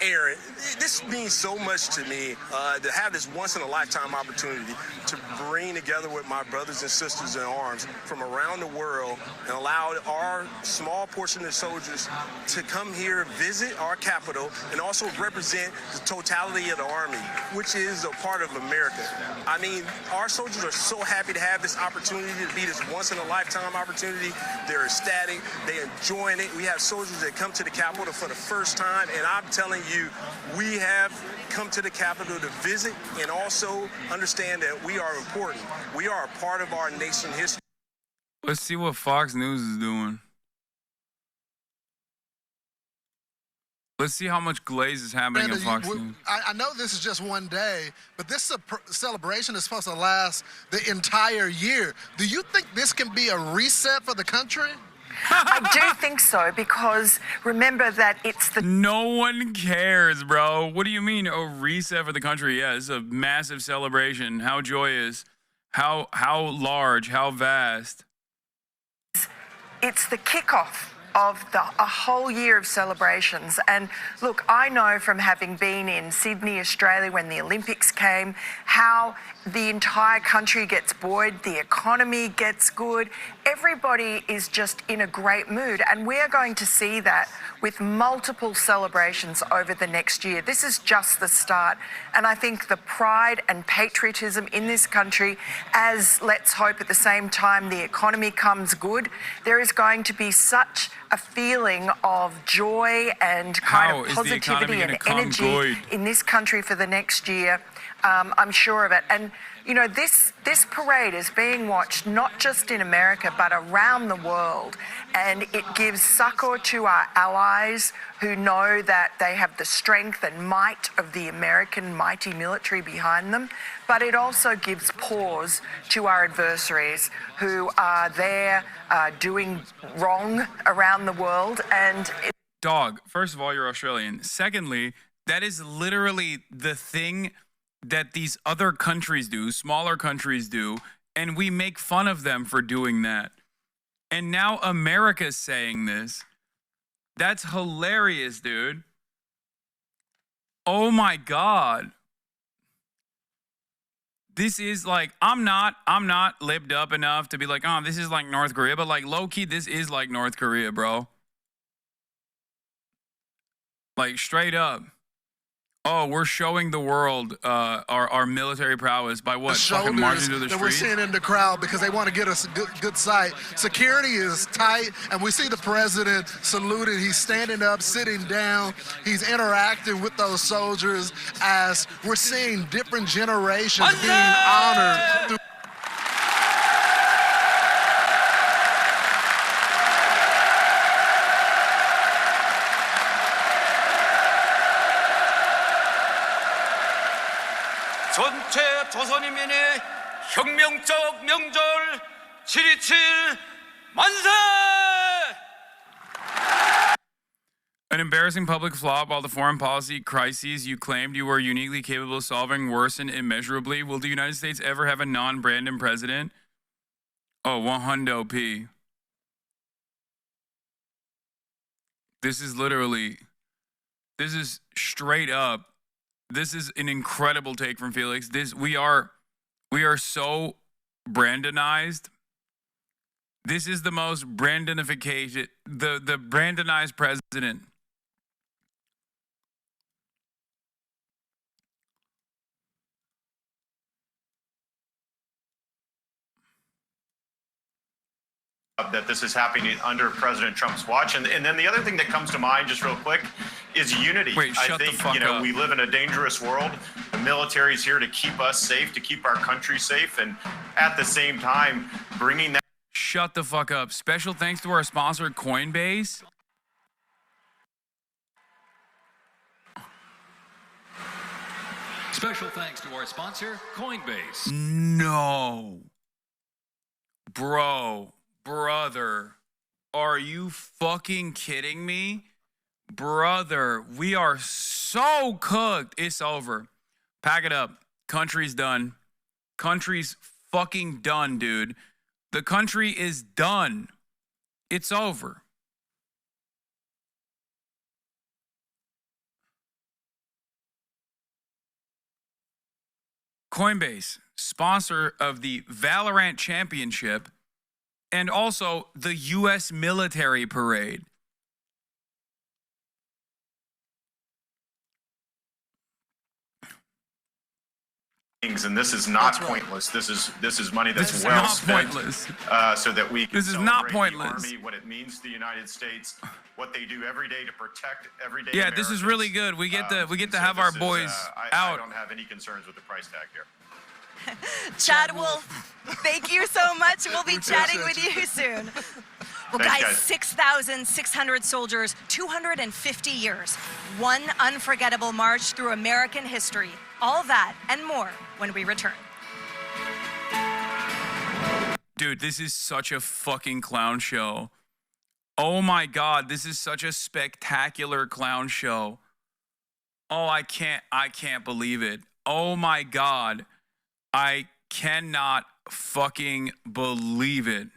Aaron, this means so much to me to have this once-in-a-lifetime opportunity to bring together with my brothers and sisters in arms from around the world and allow our small portion of soldiers to come here, visit our capital, and also represent the totality of the Army, which is a part of America. I mean, our soldiers are so happy to have this opportunity to be this once-in-a-lifetime opportunity. They're ecstatic. They're enjoying it. We have soldiers that come to the Capitol for the first time, and I'm telling you, we have come to the Capitol to visit and also understand that we are important. We are a part of our nation history. Let's see what Fox News is doing. Let's see how much glaze is happening on Fox News. I know this is just one day, but this celebration is supposed to last the entire year. Do you think this can be a reset for the country? I do think so, because remember that it's the... No one cares, bro. What do you mean a reset for the country? Yeah, it's a massive celebration. How joyous, how large, how vast. It's the kickoff of a whole year of celebrations. And look, I know from having been in Sydney, Australia, when the Olympics came, how the entire country gets buoyed, the economy gets good. Everybody is just in a great mood. And we are going to see that with multiple celebrations over the next year. This is just the start. And I think the pride and patriotism in this country, as let's hope at the same time the economy comes good, there is going to be such a feeling of joy and kind of positivity and energy in this country for the next year. I'm sure of it. And, you know, this parade is being watched not just in America, but around the world. And it gives succor to our allies who know that they have the strength and might of the American mighty military behind them. But it also gives pause to our adversaries who are there doing wrong around the world. And Dog, first of all, you're Australian. Secondly, that is literally the thing that these other countries do, smaller countries do, and we make fun of them for doing that. And now America's saying this. That's hilarious, dude. Oh my God. This is like, I'm not libbed up enough to be like, oh, this is like North Korea, but like low-key, this is like North Korea, bro. Like straight up. Oh, we're showing the world our military prowess by what? Fucking marching to the that we're street? seeing in the crowd because they want to get us a good sight. Security is tight, and we see the president saluting. He's standing up, sitting down. He's interacting with those soldiers as we're seeing different generations being honored through 전체 조선인민의 혁명적 명절 7.27 만세! An embarrassing public flop while the foreign policy crises you claimed you were uniquely capable of solving worsen immeasurably. Will the United States ever have a non-Brandon president? Oh, 100 P. This is straight up. This is an incredible take from Felix. We are so Brandonized. This is the most Brandonification, the Brandonized president. That this is happening under President Trump's watch. And then the other thing that comes to mind, just real quick, is unity. Wait, shut I think, the fuck up. we live in a dangerous world. The military is here to keep us safe, to keep our country safe, and at the same time, bringing that. Shut the fuck up. Special thanks to our sponsor, Coinbase. Special thanks to our sponsor, Coinbase. No. Brother, are you fucking kidding me? Brother, we are so cooked. It's over. Pack it up. Country's done. Country's fucking done, dude. The country is done. It's over. Coinbase, sponsor of the Valorant Championship and also the U.S. military parade. And this is not pointless. This is money that's well spent. Pointless. So that we can This is not celebrate pointless. the Army, what it means to the United States, what they do every day to protect everyday Yeah, this is really good. We get to have our boys I out. don't have any concerns with the price tag here. Chad Wolf, thank you so much. We'll be chatting with you soon. Well, Thanks, guys, guys. 6,600 soldiers, 250 years, one unforgettable march through American history. All that and more when we return. Dude, this is such a fucking clown show. Oh my God, this is such a spectacular clown show. Oh, I can't believe it. Oh my God. I cannot fucking believe it.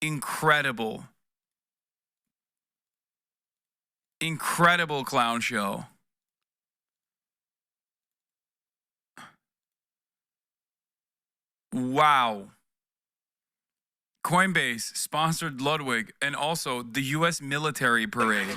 Incredible. Incredible clown show. Wow. Coinbase sponsored Ludwig and also the U.S. military parade.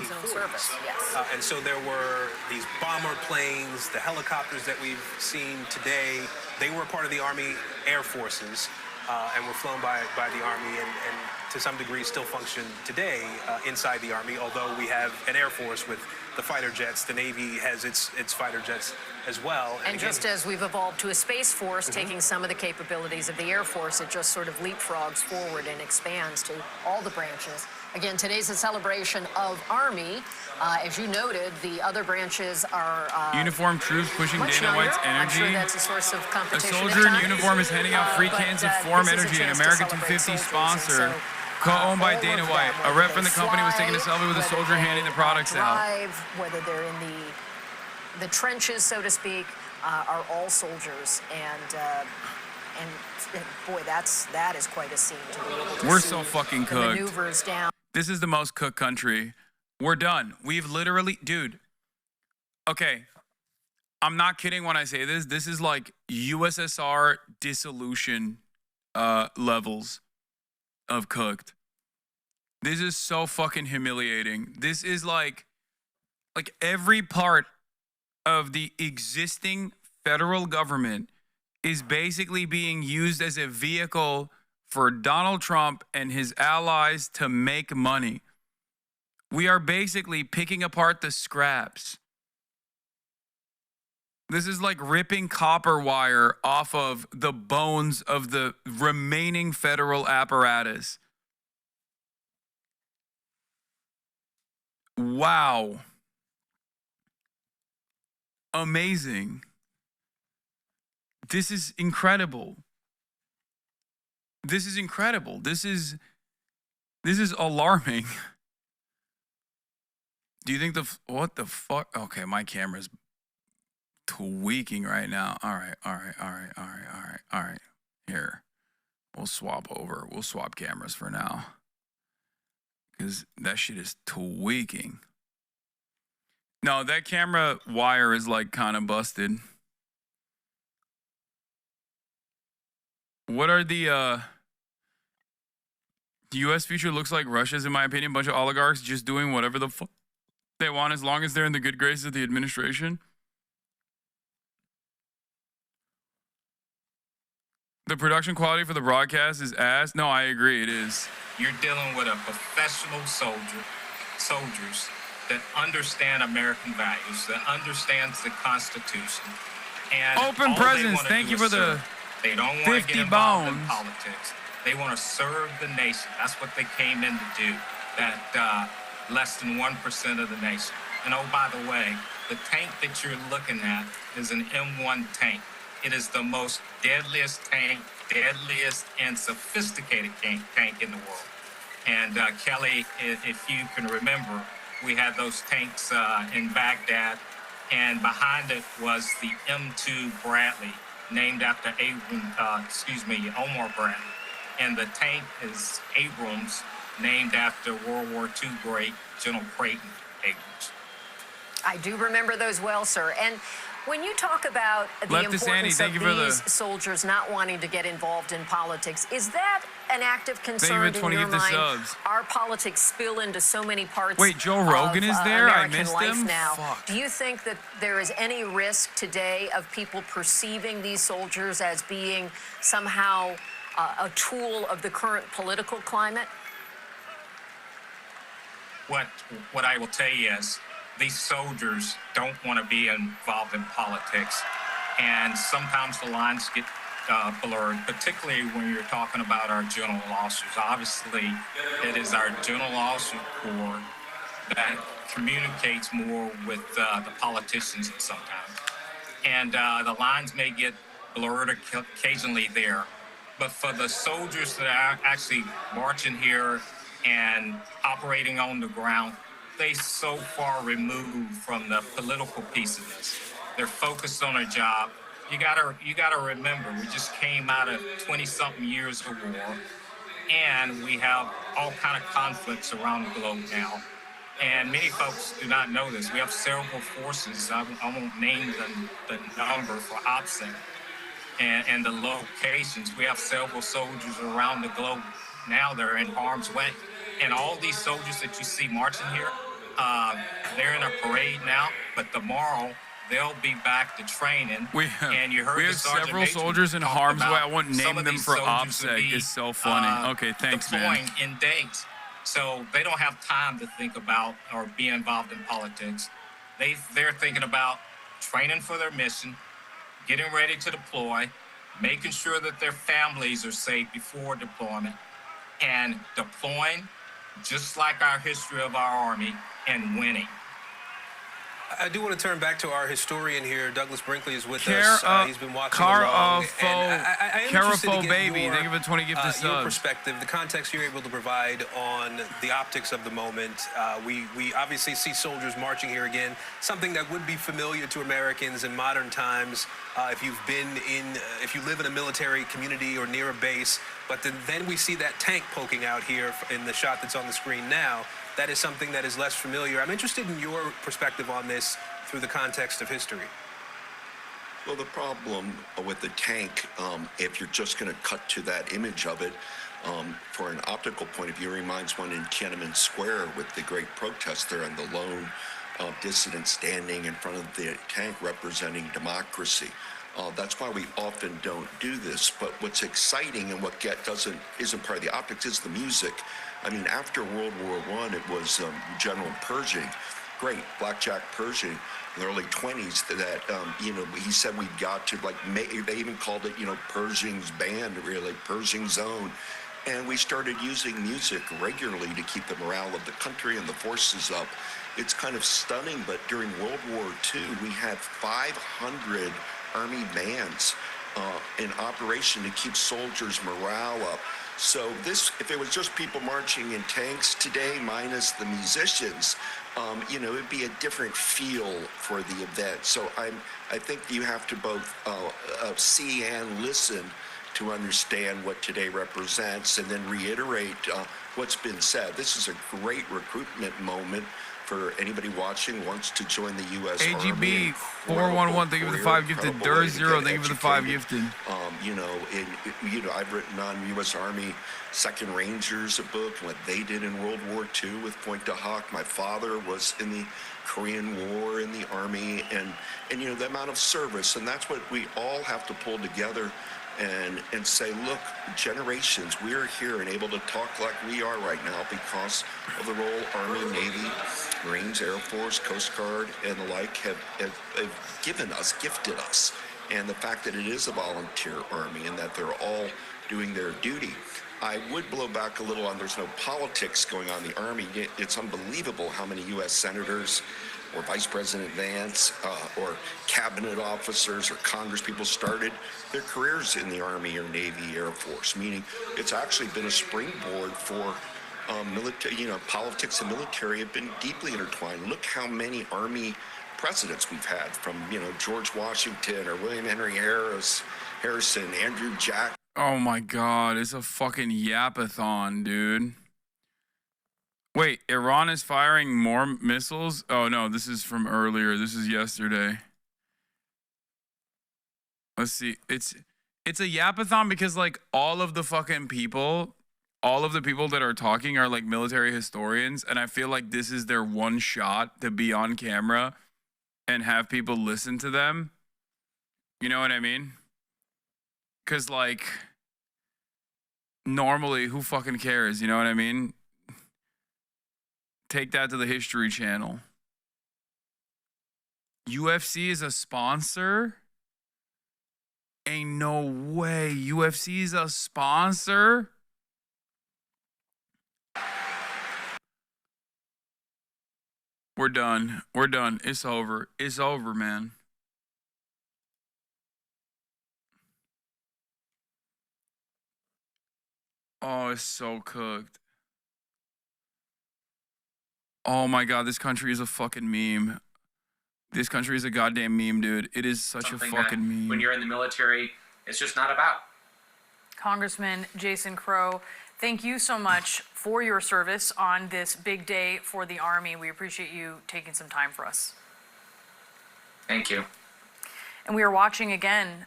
And so there were these bomber planes, the helicopters that we've seen today. They were part of the Army Air Forces and were flown by the Army and to some degree still function today inside the Army, although we have an Air Force with the fighter jets. The Navy has its fighter jets as well. And again, just as we've evolved to a Space Force, taking some of the capabilities of the Air Force, it just sort of leapfrogs forward and expands to all the branches. Again, today's a celebration of Army. As you noted, the other branches are Uniformed troops pushing much Dana younger. White's I'm sure energy. that's a source of A competition. soldier in at times. uniform is handing out free cans of But, Form this is a Energy, an chance to American celebrate 250 soldiers, sponsor, and so, co-owned by all Dana of White. them, A rep whether from the they company was taking a fly, selfie with a whether soldier they, handing the products out. drive, whether they're in the trenches, so to speak, are all soldiers, and boy, that is quite a scene to be able to We're see so fucking the cooked. maneuvers down. This is the most cooked country. We're done. We've literally, dude. Okay, I'm not kidding when I say this. This is like USSR dissolution levels of cooked. This is so fucking humiliating. This is like every part of the existing federal government is basically being used as a vehicle for Donald Trump and his allies to make money. We are basically picking apart the scraps. This is like ripping copper wire off of the bones of the remaining federal apparatus. Wow. Amazing. This is incredible. This is incredible. This is alarming. Do you think what the fuck? Okay, my camera's tweaking right now. All right. Here, we'll swap over. We'll swap cameras for now. Because that shit is tweaking. No, that camera wire is like kind of busted. What are the U.S. future looks like Russia's, in my opinion. A bunch of oligarchs just doing whatever the fuck they want as long as they're in the good graces of the administration. The production quality for the broadcast is ass. No, I agree, it is. You're dealing with a professional soldiers that understand American values, that understands the Constitution. And Open presence. Thank you for the they don't want to 50 get involved in bones. politics. They want to serve the nation. That's what they came in to do. That less than 1% of the nation. And oh, by the way, the tank that you're looking at is an M1 tank. It is the most deadliest and sophisticated tank in the world. And Kelly, if you can remember, we had those tanks in Baghdad, and behind it was the M2 Bradley, named after Omar Bradley. And the tank is Abrams, named after World War II great General Creighton Abrams. I do remember those well, sir. And when you talk about the importance of these soldiers not wanting to get involved in politics, is that an active concern in your mind? Our politics spill into so many parts Wait, Joe Rogan is there? American I missed life him? now. Fuck. Do you think that there is any risk today of people perceiving these soldiers as being somehow a tool of the current political climate? What I will tell you is, these soldiers don't want to be involved in politics, and sometimes the lines get blurred, particularly when you're talking about our general officers. Obviously, it is our general officer corps that communicates more with the politicians sometimes, and the lines may get blurred occasionally there. But for the soldiers that are actually marching here and operating on the ground, they so far removed from the political piece of this. They're focused on their job. You gotta remember, we just came out of 20-something years of war, and we have all kind of conflicts around the globe now. And many folks do not know this. We have several forces. I won't name the number for OPSEC and the locations. We have several soldiers around the globe now that are in harm's way. And all these soldiers that you see marching here, they're in a parade now, but tomorrow they'll be back to training. We have several Major soldiers in harm's way. I won't some name of them these for soldiers will OPSEC. be, It's so funny. Okay, thanks, deploying man. in days. So they don't have time to think about or be involved in politics. They're thinking about training for their mission, getting ready to deploy, making sure that their families are safe before deployment, and deploying just like our history of our Army, and winning. I do want to turn back to our historian here. Douglas Brinkley is with us. He's been watching along. Carafo Baby, think of a 20 gifted subs. Your perspective, the context you're able to provide on the optics of the moment. We obviously see soldiers marching here again, something that would be familiar to Americans in modern times if you live in a military community or near a base. But then we see that tank poking out here in the shot that's on the screen now. That is something that is less familiar. I'm interested in your perspective on this through the context of history. Well, the problem with the tank, if you're just going to cut to that image of it, for an optical point of view, reminds one in Tiananmen Square with the great protester and the lone dissident standing in front of the tank representing democracy. That's why we often don't do this. But what's exciting and what isn't part of the optics is the music. I mean, after World War I, it was General Pershing, great Blackjack Pershing in the early 20s that, he said we got to, they even called it, Pershing's band, really, Pershing's own. And we started using music regularly to keep the morale of the country and the forces up. It's kind of stunning, but during World War II, we had 500 Army bands in operation to keep soldiers' morale up. So this, if it was just people marching in tanks today, minus the musicians, it'd be a different feel for the event. So I think you have to both see and listen to understand what today represents, and then reiterate what's been said. This is a great recruitment moment for anybody watching who wants to join the U.S. Army. AGB 411, thank you for the 5 gifted. Dur0, thank you for the 5 gifted. I've written on U.S. Army Second Rangers, a book, what they did in World War II with Point to Hawk. My father was in the Korean War in the Army, and the amount of service, and that's what we all have to pull together and say, look, generations, we're here and able to talk like we are right now because of the role Army, Navy, Marines, Air Force, Coast Guard, and the like have gifted us. And the fact that it is a volunteer Army and that they're all doing their duty. I would blow back a little on there's no politics going on in the Army. It's unbelievable how many U.S. senators or Vice President Vance or cabinet officers or Congress people started their careers in the Army or Navy, Air Force, meaning it's actually been a springboard for military, politics and military have been deeply intertwined. Look how many Army presidents we've had, from, George Washington or William Henry Harrison, Andrew Jackson. Oh my God, it's a fucking yapathon, dude. Wait, Iran is firing more missiles? Oh no, this is from earlier. This is yesterday. Let's see. It's a yapathon because like all of the people that are talking are like military historians, and I feel like this is their one shot to be on camera and have people listen to them. You know what I mean? Cause like normally who fucking cares? You know what I mean? Take that to the History Channel. UFC is a sponsor? Ain't no way. UFC is a sponsor? We're done. We're done. It's over. It's over, man. Oh, it's so cooked. Oh my God, this country is a fucking meme. This country is a goddamn meme, dude. It is such a fucking meme. When you're in the military, it's just not about. Congressman Jason Crow, thank you so much for your service on this big day for the Army. We appreciate you taking some time for us. Thank you. And we are watching again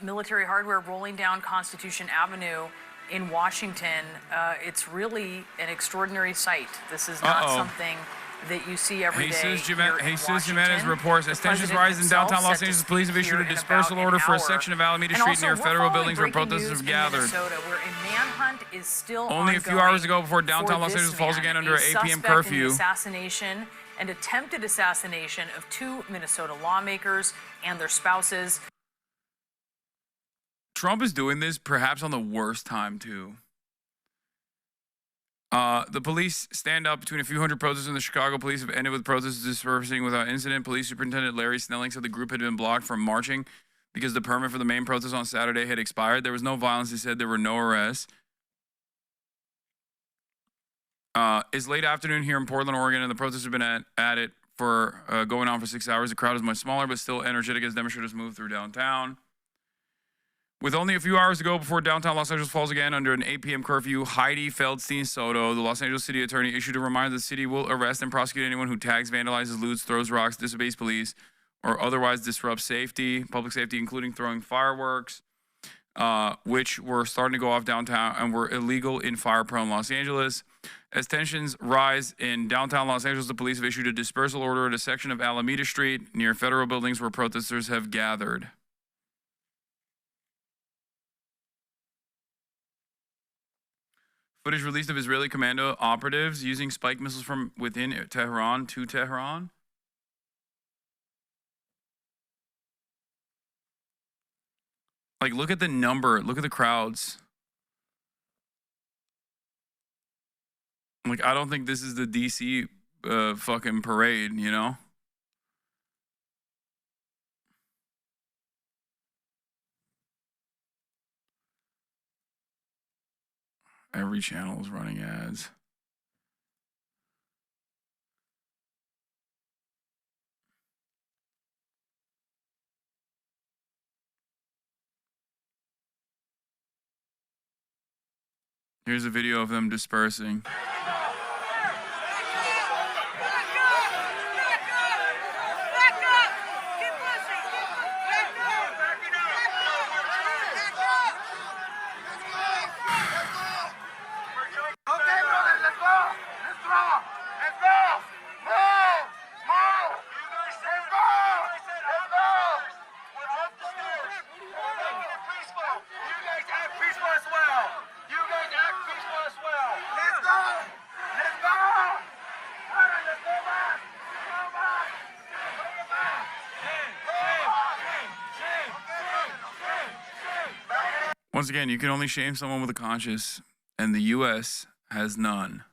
military hardware rolling down Constitution Avenue in Washington. It's really an extraordinary sight. This is not something that you see every day. Jesus Jimenez reports as tensions rise in downtown Los Angeles, police have issued a dispersal order for a section of Alameda Street near federal buildings where protesters have gathered. Where a manhunt is still only a few hours ago before downtown Los Angeles falls again under an 8 p.m. curfew. Assassination and attempted assassination of 2 Minnesota lawmakers and their spouses. Trump is doing this perhaps on the worst time, too. The police stand up between a few hundred protesters, and the Chicago police have ended with protesters dispersing without incident. Police Superintendent Larry Snelling said the group had been blocked from marching because the permit for the main protest on Saturday had expired. There was no violence, he said. There were no arrests. It's late afternoon here in Portland, Oregon, and the protests have been at it for going on for 6 hours. The crowd is much smaller, but still energetic as demonstrators move through downtown. With only a few hours to go before downtown Los Angeles falls again under an 8 p.m. curfew, Heidi Feldstein Soto, the Los Angeles city attorney, issued a reminder that the city will arrest and prosecute anyone who tags, vandalizes, loots, throws rocks, disobeys police, or otherwise disrupts safety, public safety, including throwing fireworks, which were starting to go off downtown and were illegal in fire-prone Los Angeles. As tensions rise in downtown Los Angeles, the police have issued a dispersal order at a section of Alameda Street near federal buildings where protesters have gathered. Footage released of Israeli commando operatives using spike missiles from within Tehran to Tehran. Like, look at the number. Look at the crowds. Like, I don't think this is the DC fucking parade, you know? Every channel is running ads. Here's a video of them dispersing. Once again, you can only shame someone with a conscience, and the U.S. has none.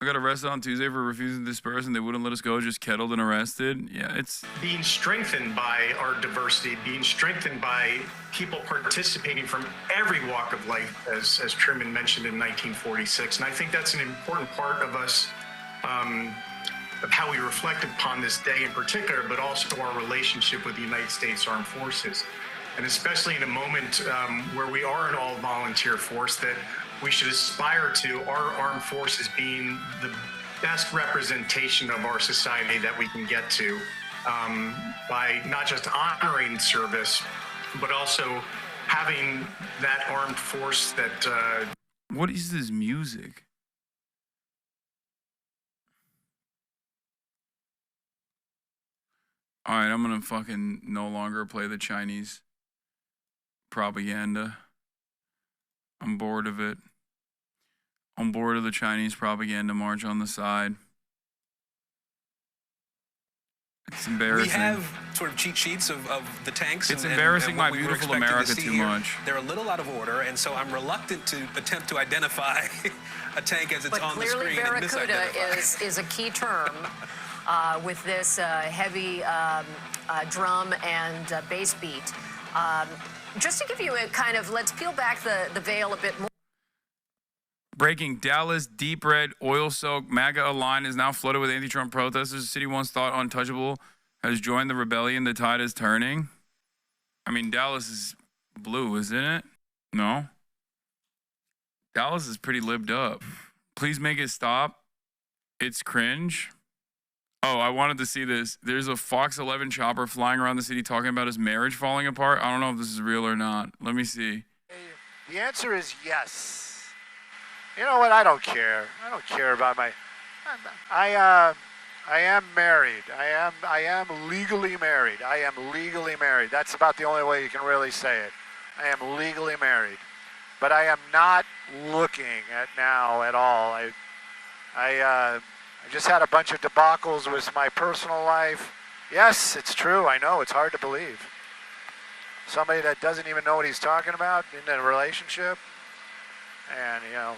I got arrested on Tuesday for refusing to disperse, and they wouldn't let us go, just kettled and arrested. Yeah, it's... Being strengthened by our diversity, being strengthened by people participating from every walk of life, as Truman mentioned in 1946. And I think that's an important part of us, of how we reflect upon this day in particular, but also our relationship with the United States Armed Forces. And especially in a moment where we are an all-volunteer force, that we should aspire to our armed forces being the best representation of our society that we can get to, by not just honoring service, but also having that armed force that... What is this music? All right, I'm going to fucking no longer play the Chinese propaganda. I'm bored of it. I'm bored of the Chinese propaganda march on the side. It's embarrassing. We have sort of cheat sheets of the tanks. It's and embarrassing what my we were beautiful expecting to America see too here. much. They're a little out of order, and so I'm reluctant to attempt to identify a tank as it's on the screen and Barracuda misidentify. is a key term with this heavy drum and bass beat. Just to give you a kind of, let's peel back the veil a bit more. Breaking: Dallas deep red oil-soaked MAGA line is now flooded with anti-Trump protesters. The city once thought untouchable has joined the rebellion. The tide is turning. I mean, Dallas is blue, isn't it? No. Dallas is pretty libbed up. Please make it stop. It's cringe. Oh, I wanted to see this. There's a Fox 11 chopper flying around the city talking about his marriage falling apart. I don't know if this is real or not. Let me see. The answer is yes. You know what? I don't care. I don't care about my... I am married. I am legally married. I am legally married. That's about the only way you can really say it. I am legally married. But I am not looking at now at all. I just had a bunch of debacles with my personal life. Yes, it's true. I know. It's hard to believe. Somebody that doesn't even know what he's talking about in a relationship. And, you know...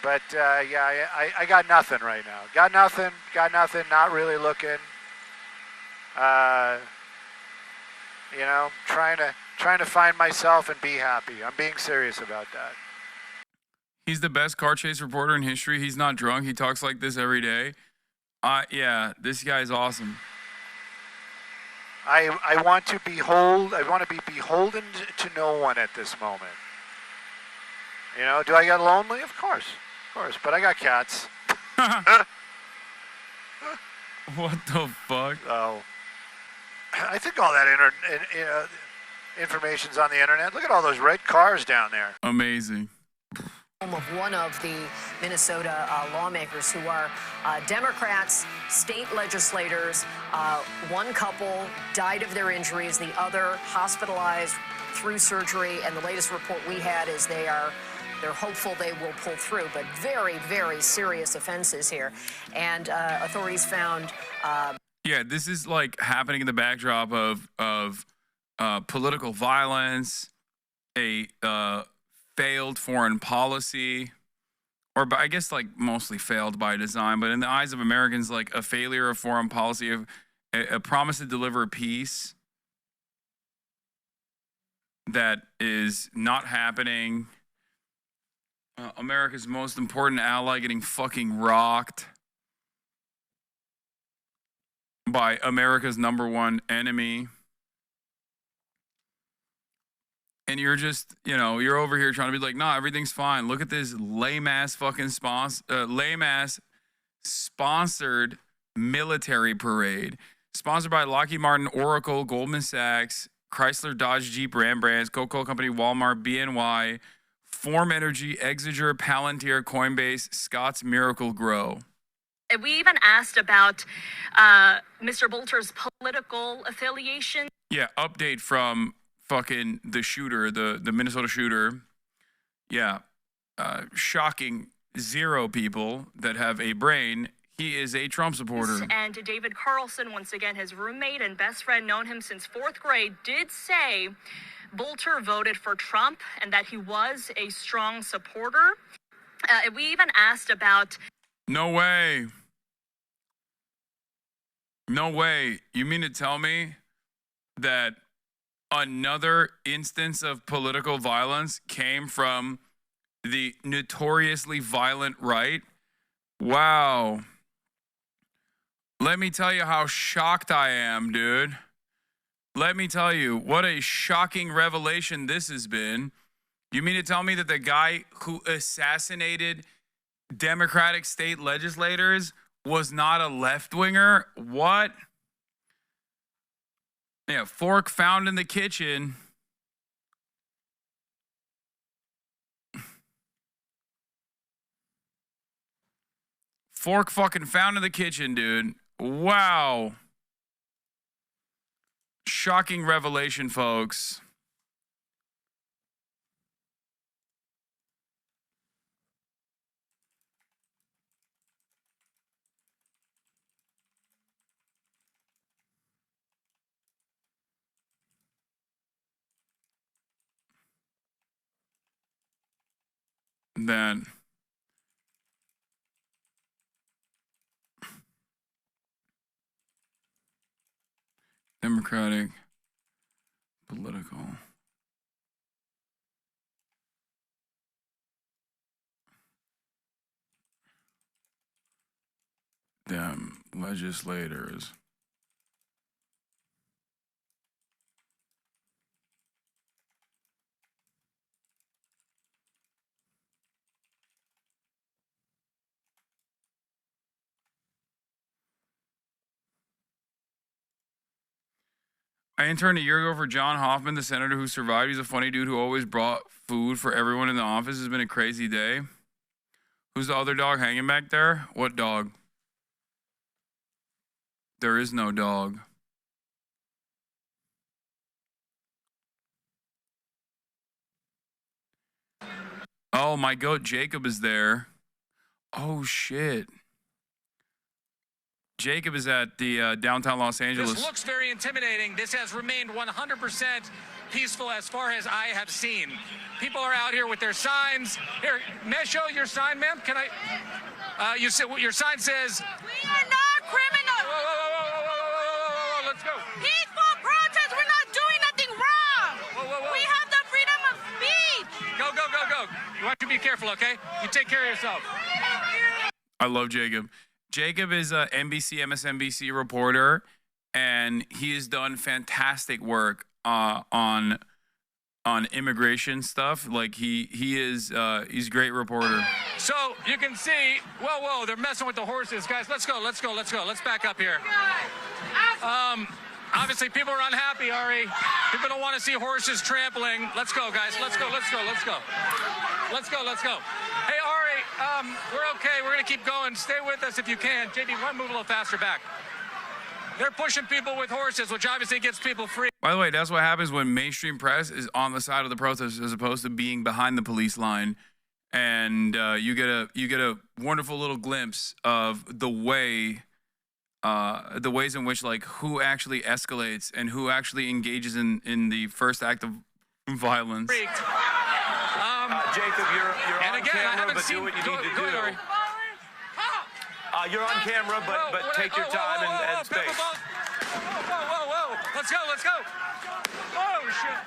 But, yeah, I got nothing right now. Got nothing, not really looking. You know, trying to find myself and be happy. I'm being serious about that. He's the best car chase reporter in history. He's not drunk. He talks like this every day. Yeah, this guy's awesome. I want to be beholden to no one at this moment. You know, do I get lonely? Of course, but I got cats. What the fuck? Oh, I think all that information's on the internet. Look at all those red cars down there. Amazing. Home of one of the Minnesota lawmakers who are Democrats, state legislators. One couple died of their injuries, the other hospitalized through surgery, and the latest report we had is they're hopeful they will pull through, but very, very serious offenses here. And authorities found... Yeah, this is like happening in the backdrop of political violence, a failed foreign policy, or I guess like mostly failed by design, but in the eyes of Americans, like a failure of foreign policy, of a promise to deliver peace that is not happening. America's most important ally getting fucking rocked by America's #1 enemy. And you're just, you're over here trying to be like, nah, everything's fine. Look at this lame-ass fucking lame-ass sponsored military parade. Sponsored by Lockheed Martin, Oracle, Goldman Sachs, Chrysler, Dodge, Jeep, Ram Brands, Coca-Cola Company, Walmart, BNY, Form Energy, Exeger, Palantir, Coinbase, Scott's Miracle Grow. We even asked about Mr. Bolter's political affiliation. Yeah, update from fucking the shooter, the Minnesota shooter. Yeah, shocking 0 people that have a brain. He is a Trump supporter. And David Carlson, once again, his roommate and best friend, known him since 4th grade, did say Bolter voted for Trump and that he was a strong supporter. We even asked about... No way. No way. You mean to tell me that another instance of political violence came from the notoriously violent right? Wow. Let me tell you how shocked I am, dude. Let me tell you what a shocking revelation this has been. You mean to tell me that the guy who assassinated Democratic state legislators was not a left-winger? What? Yeah, fork found in the kitchen. Fork fucking found in the kitchen, dude. Wow. Shocking revelation, folks. Then Democratic political them legislators I interned a year ago for John Hoffman, the senator who survived. He's a funny dude who always brought food for everyone in the office. It's been a crazy day. Who's the other dog hanging back there? What dog? There is no dog. Oh, my goat Jacob is there. Oh, shit. Jacob is at the downtown Los Angeles. This looks very intimidating. This has remained 100% peaceful as far as I have seen. People are out here with their signs. Here, may I show your sign, ma'am? Can I? You said your sign says. We are not criminals. Whoa, let's go. Peaceful protest. We're not doing nothing wrong. We have the freedom of speech. Go. You want to be careful, okay? You take care of yourself. I love Jacob. Jacob is a NBC, MSNBC reporter, and he has done fantastic work on immigration stuff. Like he's a great reporter. So you can see, whoa, they're messing with the horses, guys. Let's go. Let's back up here. Obviously, people are unhappy, Ari. People don't want to see horses trampling. Let's go, guys. Let's go. Hey, Ari, we're okay. We're going to keep going. Stay with us if you can. JD, move a little faster back. They're pushing people with horses, which obviously gets people free. By the way, that's what happens when mainstream press is on the side of the protest as opposed to being behind the police line. And you get a wonderful little glimpse of the ways in which, like, who actually escalates and who actually engages in the first act of violence. Jacob, you're And on again, I camera, haven't but seen. do what you need to Go ahead, do. Ari. You're on camera, but take your time and space. Whoa. Let's go. Oh, shit.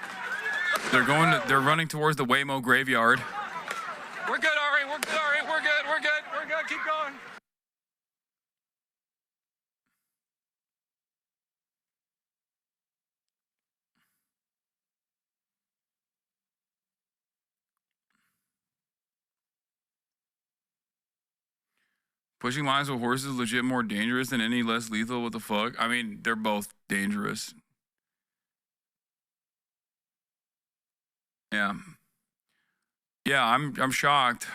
They're running towards the Waymo graveyard. We're good, Ari. We're good. Keep going. Pushing lines with horses is legit more dangerous than any less lethal. What the fuck? I mean, they're both dangerous. Yeah. Yeah, I'm shocked.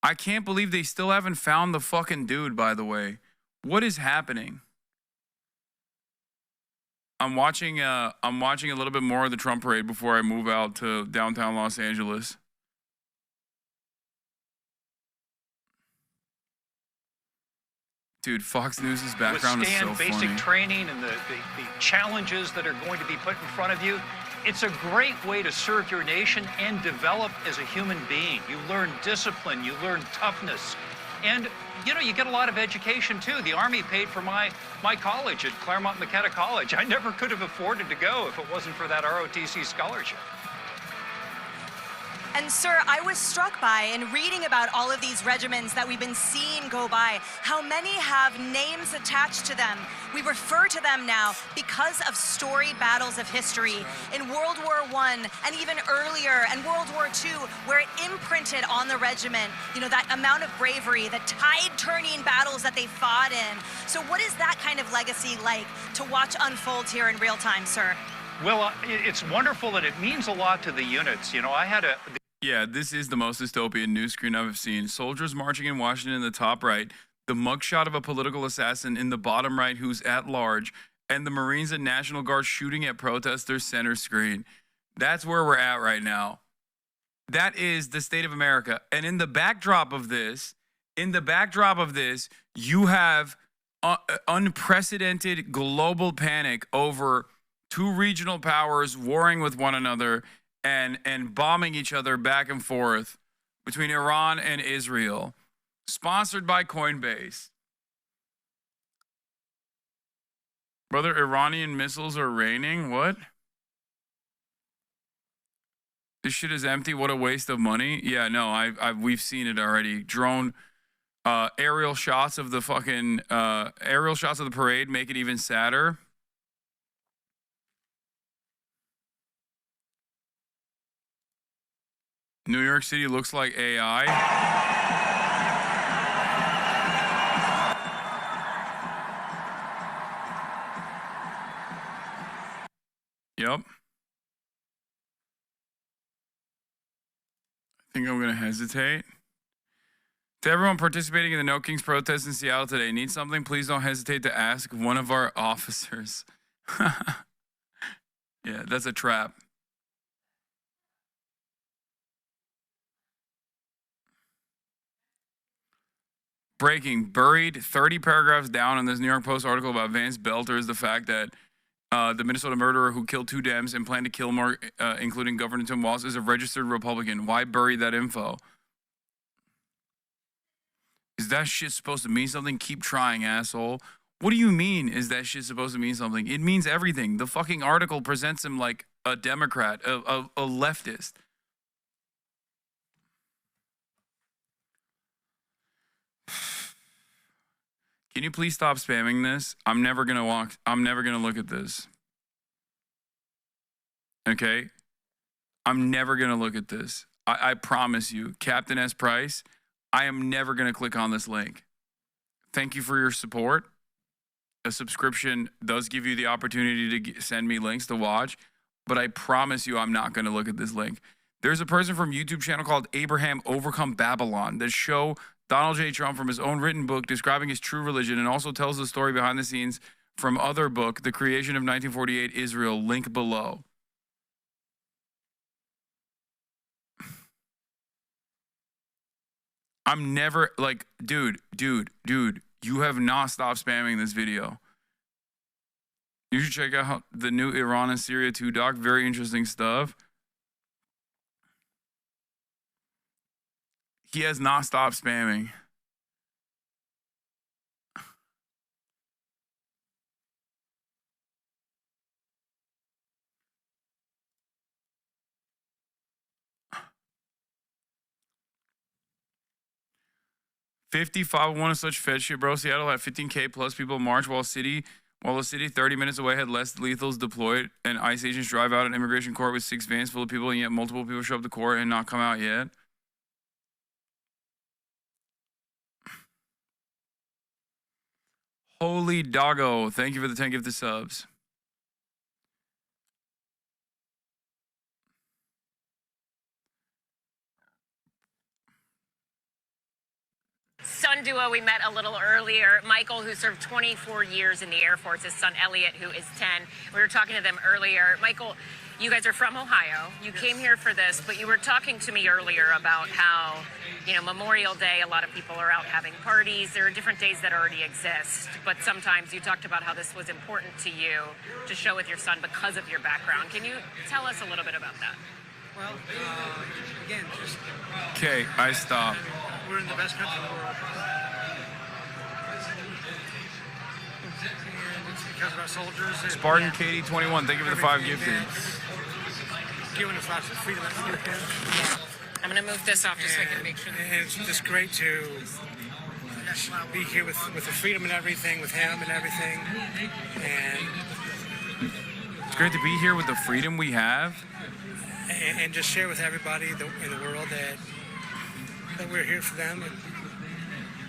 I can't believe they still haven't found the fucking dude, by the way. What is happening? I'm watching a little bit more of the Trump parade before I move out to downtown Los Angeles. Dude, Fox News' background is so funny. Withstand basic training and the challenges that are going to be put in front of you. It's a great way to serve your nation and develop as a human being. You learn discipline, you learn toughness, and you get a lot of education too. The Army paid for my college at Claremont McKenna College. I never could have afforded to go if it wasn't for that ROTC scholarship. And sir, I was struck by, in reading about all of these regiments that we've been seeing go by, how many have names attached to them. We refer to them now because of storied battles of history in World War I and even earlier, and World War II, where it imprinted on the regiment, that amount of bravery, the tide-turning battles that they fought in. So what is that kind of legacy like to watch unfold here in real time, sir? Well, it's wonderful, and it means a lot to the units. I had a... Yeah, this is the most dystopian news screen I've seen. Soldiers marching in Washington in the top right, the mugshot of a political assassin in the bottom right who's at large, and the Marines and National Guard shooting at protesters center screen. That's where we're at right now. That is the state of America. And in the backdrop of this, you have unprecedented global panic over two regional powers warring with one another and bombing each other back and forth between Iran and Israel, sponsored by Coinbase. Brother, Iranian missiles are raining? What? This shit is empty. What a waste of money. Yeah, no, we've seen it already. Drone aerial shots of the parade make it even sadder. New York City looks like AI. Yep. I think I'm going to hesitate. To everyone participating in the No Kings protest in Seattle today, need something? Please don't hesitate to ask one of our officers. Yeah, that's a trap. Breaking, buried 30 paragraphs down in this New York Post article about Vance Belter is the fact that the Minnesota murderer who killed two Dems and planned to kill more, including Governor Tim Walz, is a registered Republican. Why bury that info? Is that shit supposed to mean something? Keep trying, asshole. What do you mean, is that shit supposed to mean something? It means everything. The fucking article presents him like a Democrat, a leftist. Can you please stop spamming this? I'm never gonna look at this. Okay? I'm never gonna look at this. I promise you. Captain S. Price, I am never gonna click on this link. Thank you for your support. A subscription does give you the opportunity to send me links to watch, but I promise you I'm not gonna look at this link. There's a person from YouTube channel called Abraham Overcome Babylon that show Donald J. Trump from his own written book describing his true religion, and also tells the story behind the scenes from other book, The Creation of 1948 Israel, link below. I'm never, like, dude, you have not stopped spamming this video. You should check out the new Iran and Syria 2 doc. Very interesting stuff. He has not stopped spamming. $55 is such fed shit, bro. Seattle had 15K plus people in March, while the city 30 minutes away had less lethals deployed, and ICE agents drive out an immigration court with 6 vans full of people, and yet multiple people show up to court and not come out yet. Holy doggo. Thank you for the 10 gifted subs. Son duo we met a little earlier. Michael, who served 24 years in the Air Force, his son Elliot, who is 10. We were talking to them earlier. Michael, you guys are from Ohio. You came here for this, but you were talking to me earlier about how, you know, Memorial Day, a lot of people are out having parties. There are different days that already exist, but sometimes you talked about how this was important to you to show with your son because of your background. Can you tell us a little bit about that? Well, again, just... Okay, I stop. We're in the best country in the world. And it's because of our soldiers. Spartan Katie 21, thank you for the 5 gifted. Giving us lots of freedom. I'm going to move this off just so I can make sure. And it's just great to be here with the freedom and everything, with him and everything. And it's great to be here with the freedom we have. And just share with everybody in the world that we're here for them. And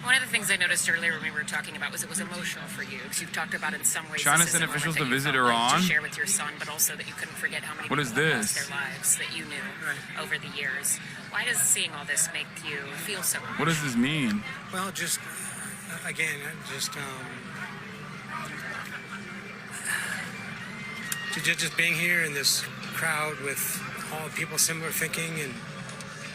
one of the things I noticed earlier when we were talking about was it was emotional for you, because you've talked about in some ways China sent officials to visit Iran. To share with your son, but also that you couldn't forget how many what people is lost this? their lives that you knew over the years. Why does seeing all this make you feel so much? What does this mean? Well, just again, just being here in this crowd with all people similar thinking and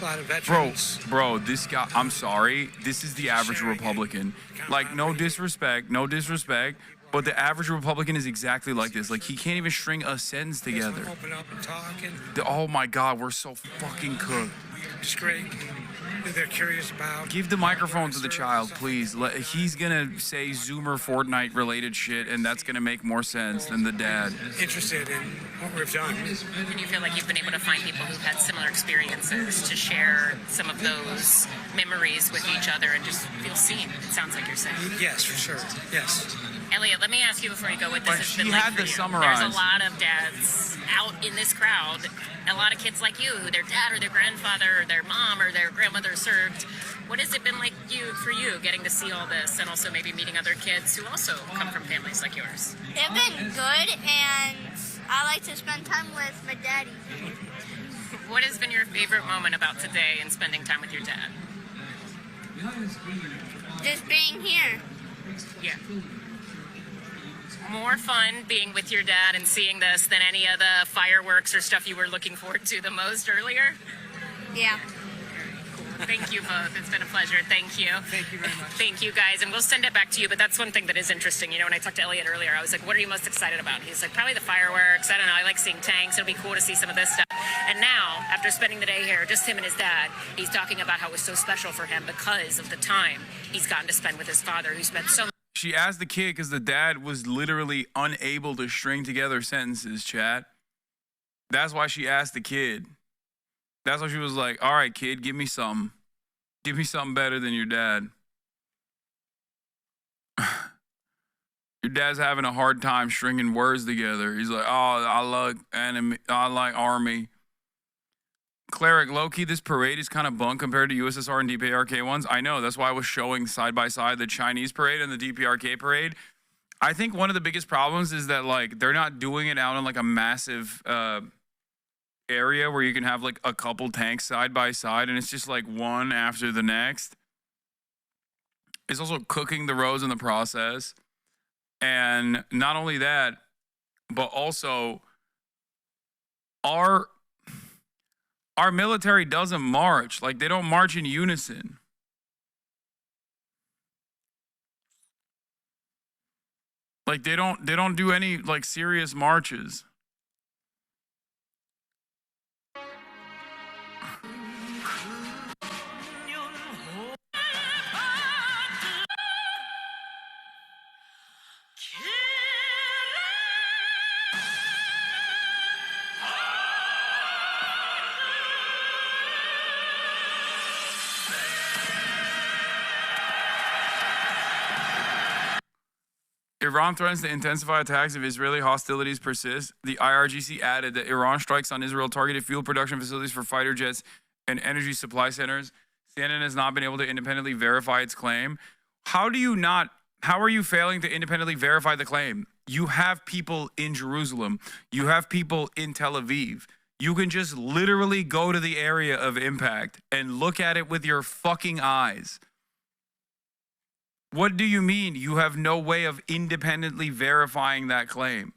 a lot of veterans. Bro, this guy, I'm sorry. This is the average Republican. Like, no disrespect, but the average Republican is exactly like this. Like, he can't even string a sentence together. Open up and talk. Oh my God, we're so fucking cooked. It's great. They're curious about. Give the microphone to the child, please. He's gonna say Zoomer Fortnite related shit, and that's gonna make more sense than the dad. Interested in what we've done. And you feel like you've been able to find people who've had similar experiences to share some of those memories with each other and just feel seen. It sounds like you're saying. Yes, for sure. Yes. Elliot, let me ask you before you go what this has been she like had for to you. summarize. There's a lot of dads out in this crowd, a lot of kids like you who their dad or their grandfather or their mom or their grandmother served. What has it been like for you getting to see all this and also maybe meeting other kids who also come from families like yours? It's been good, and I like to spend time with my daddy. What has been your favorite moment about today and spending time with your dad? Just being here. Yeah. More fun being with your dad and seeing this than any of the fireworks or stuff you were looking forward to the most earlier? Yeah. Thank you both. It's been a pleasure. Thank you. Thank you very much. Thank you, guys. And we'll send it back to you. But that's one thing that is interesting. You know, when I talked to Elliot earlier, I was like, what are you most excited about? He's like, probably the fireworks. I don't know. I like seeing tanks. It'll be cool to see some of this stuff. And now, after spending the day here, just him and his dad, he's talking about how it was so special for him because of the time he's gotten to spend with his father, who spent so much. She asked the kid because the dad was literally unable to string together sentences, chat. That's why she asked the kid. That's why she was like, all right, kid, give me something. Give me something better than your dad. Your dad's having a hard time stringing words together. He's like, oh, I like anime. I like army. Cleric, low-key, this parade is kind of bunk compared to USSR and DPRK ones. I know, that's why I was showing side-by-side the Chinese parade and the DPRK parade. I think one of the biggest problems is that, like, they're not doing it out in, like, a massive area where you can have, like, a couple tanks side-by-side, and it's just, like, one after the next. It's also cooking the roads in the process. And not only that, but also our military doesn't march. Like, they don't march in unison. Like, they don't do any, like, serious marches. Iran threatens to intensify attacks if Israeli hostilities persist. The IRGC added that Iran strikes on Israel targeted fuel production facilities for fighter jets and energy supply centers. CNN has not been able to independently verify its claim. How are you failing to independently verify the claim? You have people in Jerusalem. You have people in Tel Aviv. You can just literally go to the area of impact and look at it with your fucking eyes. What do you mean you have no way of independently verifying that claim?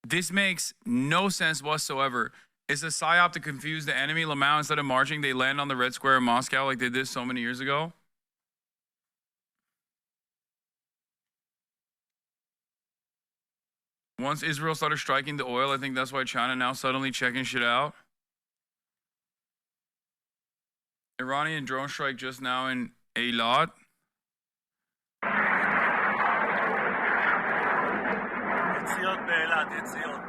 This makes no sense whatsoever. It's a psyop to confuse the enemy. Lamau, instead of marching, they land on the Red Square in Moscow like they did so many years ago. Once Israel started striking the oil, I think that's why China now suddenly checking shit out. Iranian drone strike just now in Eilat. יציאות באילת, יציאות.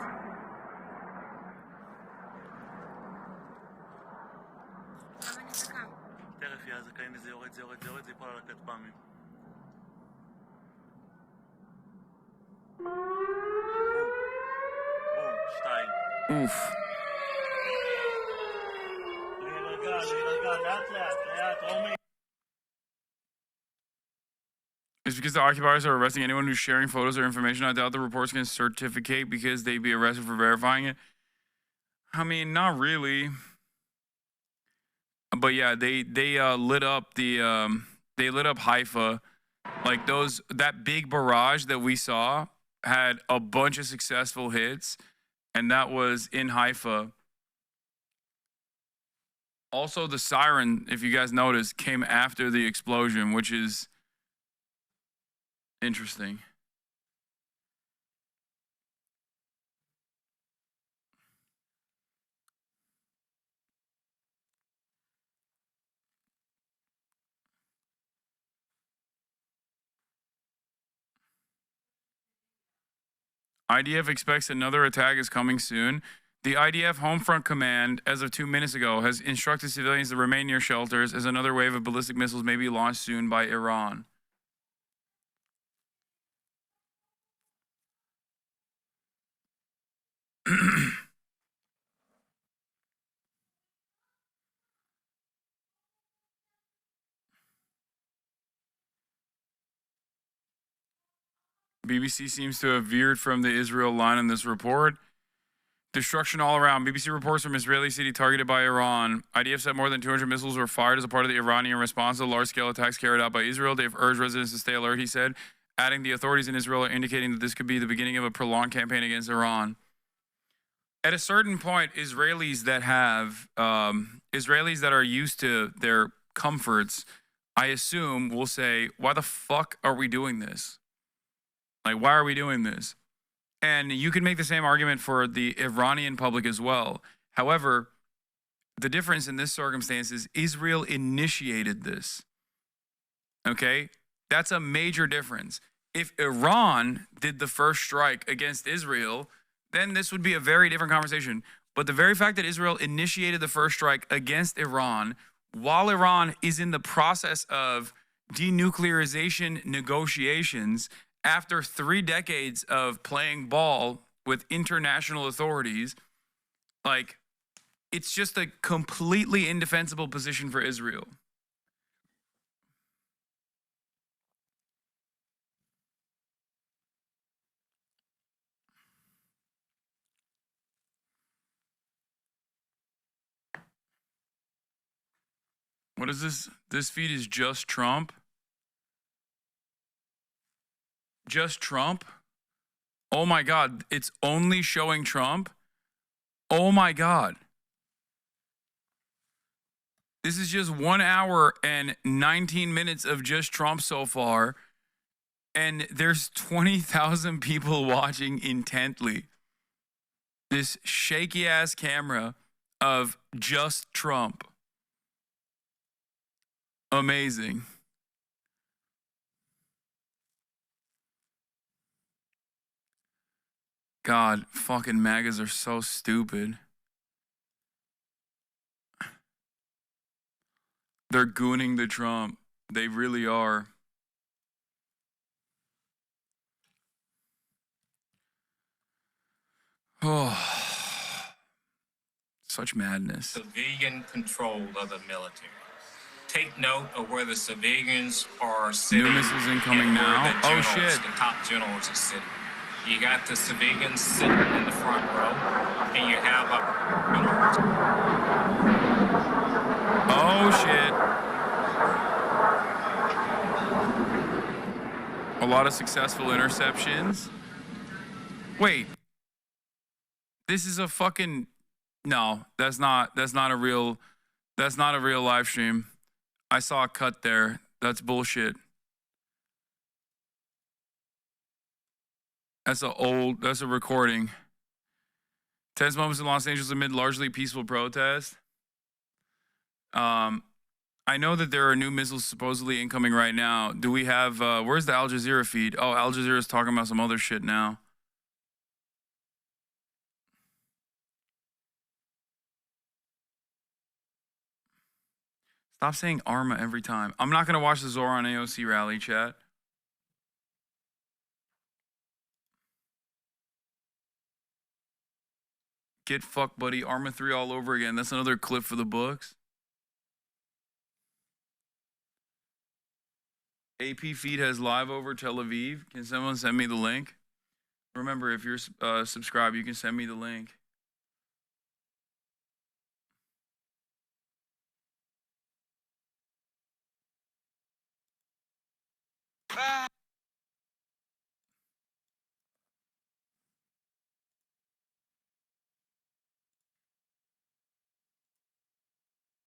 תכף יהיה הזכאים וזה יורד, זה יורד, זה יורד, זה ייפול על הכטב"מים. בום, שתיים. Oof. להירגע, לאט לאט, רומי. It's because the occupiers are arresting anyone who's sharing photos or information. I doubt the reports can certificate because they'd be arrested for verifying it. I mean, not really. But yeah, they lit up Haifa. Like that big barrage that we saw had a bunch of successful hits, and that was in Haifa. Also, the siren, if you guys noticed, came after the explosion, which is interesting. IDF expects another attack is coming soon. The IDF Homefront Command, as of 2 minutes ago, has instructed civilians to remain near shelters as another wave of ballistic missiles may be launched soon by Iran. BBC seems to have veered from the Israel line in this report. Destruction all around. BBC reports from Israeli city targeted by Iran. IDF said more than 200 missiles were fired as a part of the Iranian response to large-scale attacks carried out by Israel. They've urged residents to stay alert, he said, adding the authorities in Israel are indicating that this could be the beginning of a prolonged campaign against Iran. At a certain point, Israelis that are used to their comforts, I assume, will say, why the fuck are we doing this? Like, why are we doing this? And you can make the same argument for the Iranian public as well. However, the difference in this circumstance is Israel initiated this. Okay? That's a major difference. If Iran did the first strike against Israel, then this would be a very different conversation. But the very fact that Israel initiated the first strike against Iran, while Iran is in the process of denuclearization negotiations, after 3 decades of playing ball with international authorities, like, it's just a completely indefensible position for Israel. What is this? This feed is just Trump. Just Trump? Oh my God, it's only showing Trump? Oh my God. This is just 1 hour and 19 minutes of just Trump so far, and there's 20,000 people watching intently. This shaky ass camera of just Trump. Amazing. God, fucking MAGAs are so stupid. They're gooning the Trump. They really are. Oh, such madness. Civilian control of the military. Take note of where the civilians are sitting. New missiles incoming and where now. the Oh, generals, shit. The top generals are sitting. You got the civilians sitting in the front row, and you have Oh, shit. A lot of successful interceptions. Wait. This is a fucking... No, that's not a real live stream. I saw a cut there. That's bullshit. That's a recording. Tense moments in Los Angeles amid largely peaceful protest. I know that there are new missiles supposedly incoming right now. Do we have, where's the Al Jazeera feed? Oh, Al Jazeera is talking about some other shit now. Stop saying Arma every time. I'm not going to watch the Zoran AOC rally, chat. Get fucked, buddy. Arma 3 all over again. That's another clip for the books. AP feed has live over Tel Aviv. Can someone send me the link? Remember, if you're subscribed, you can send me the link.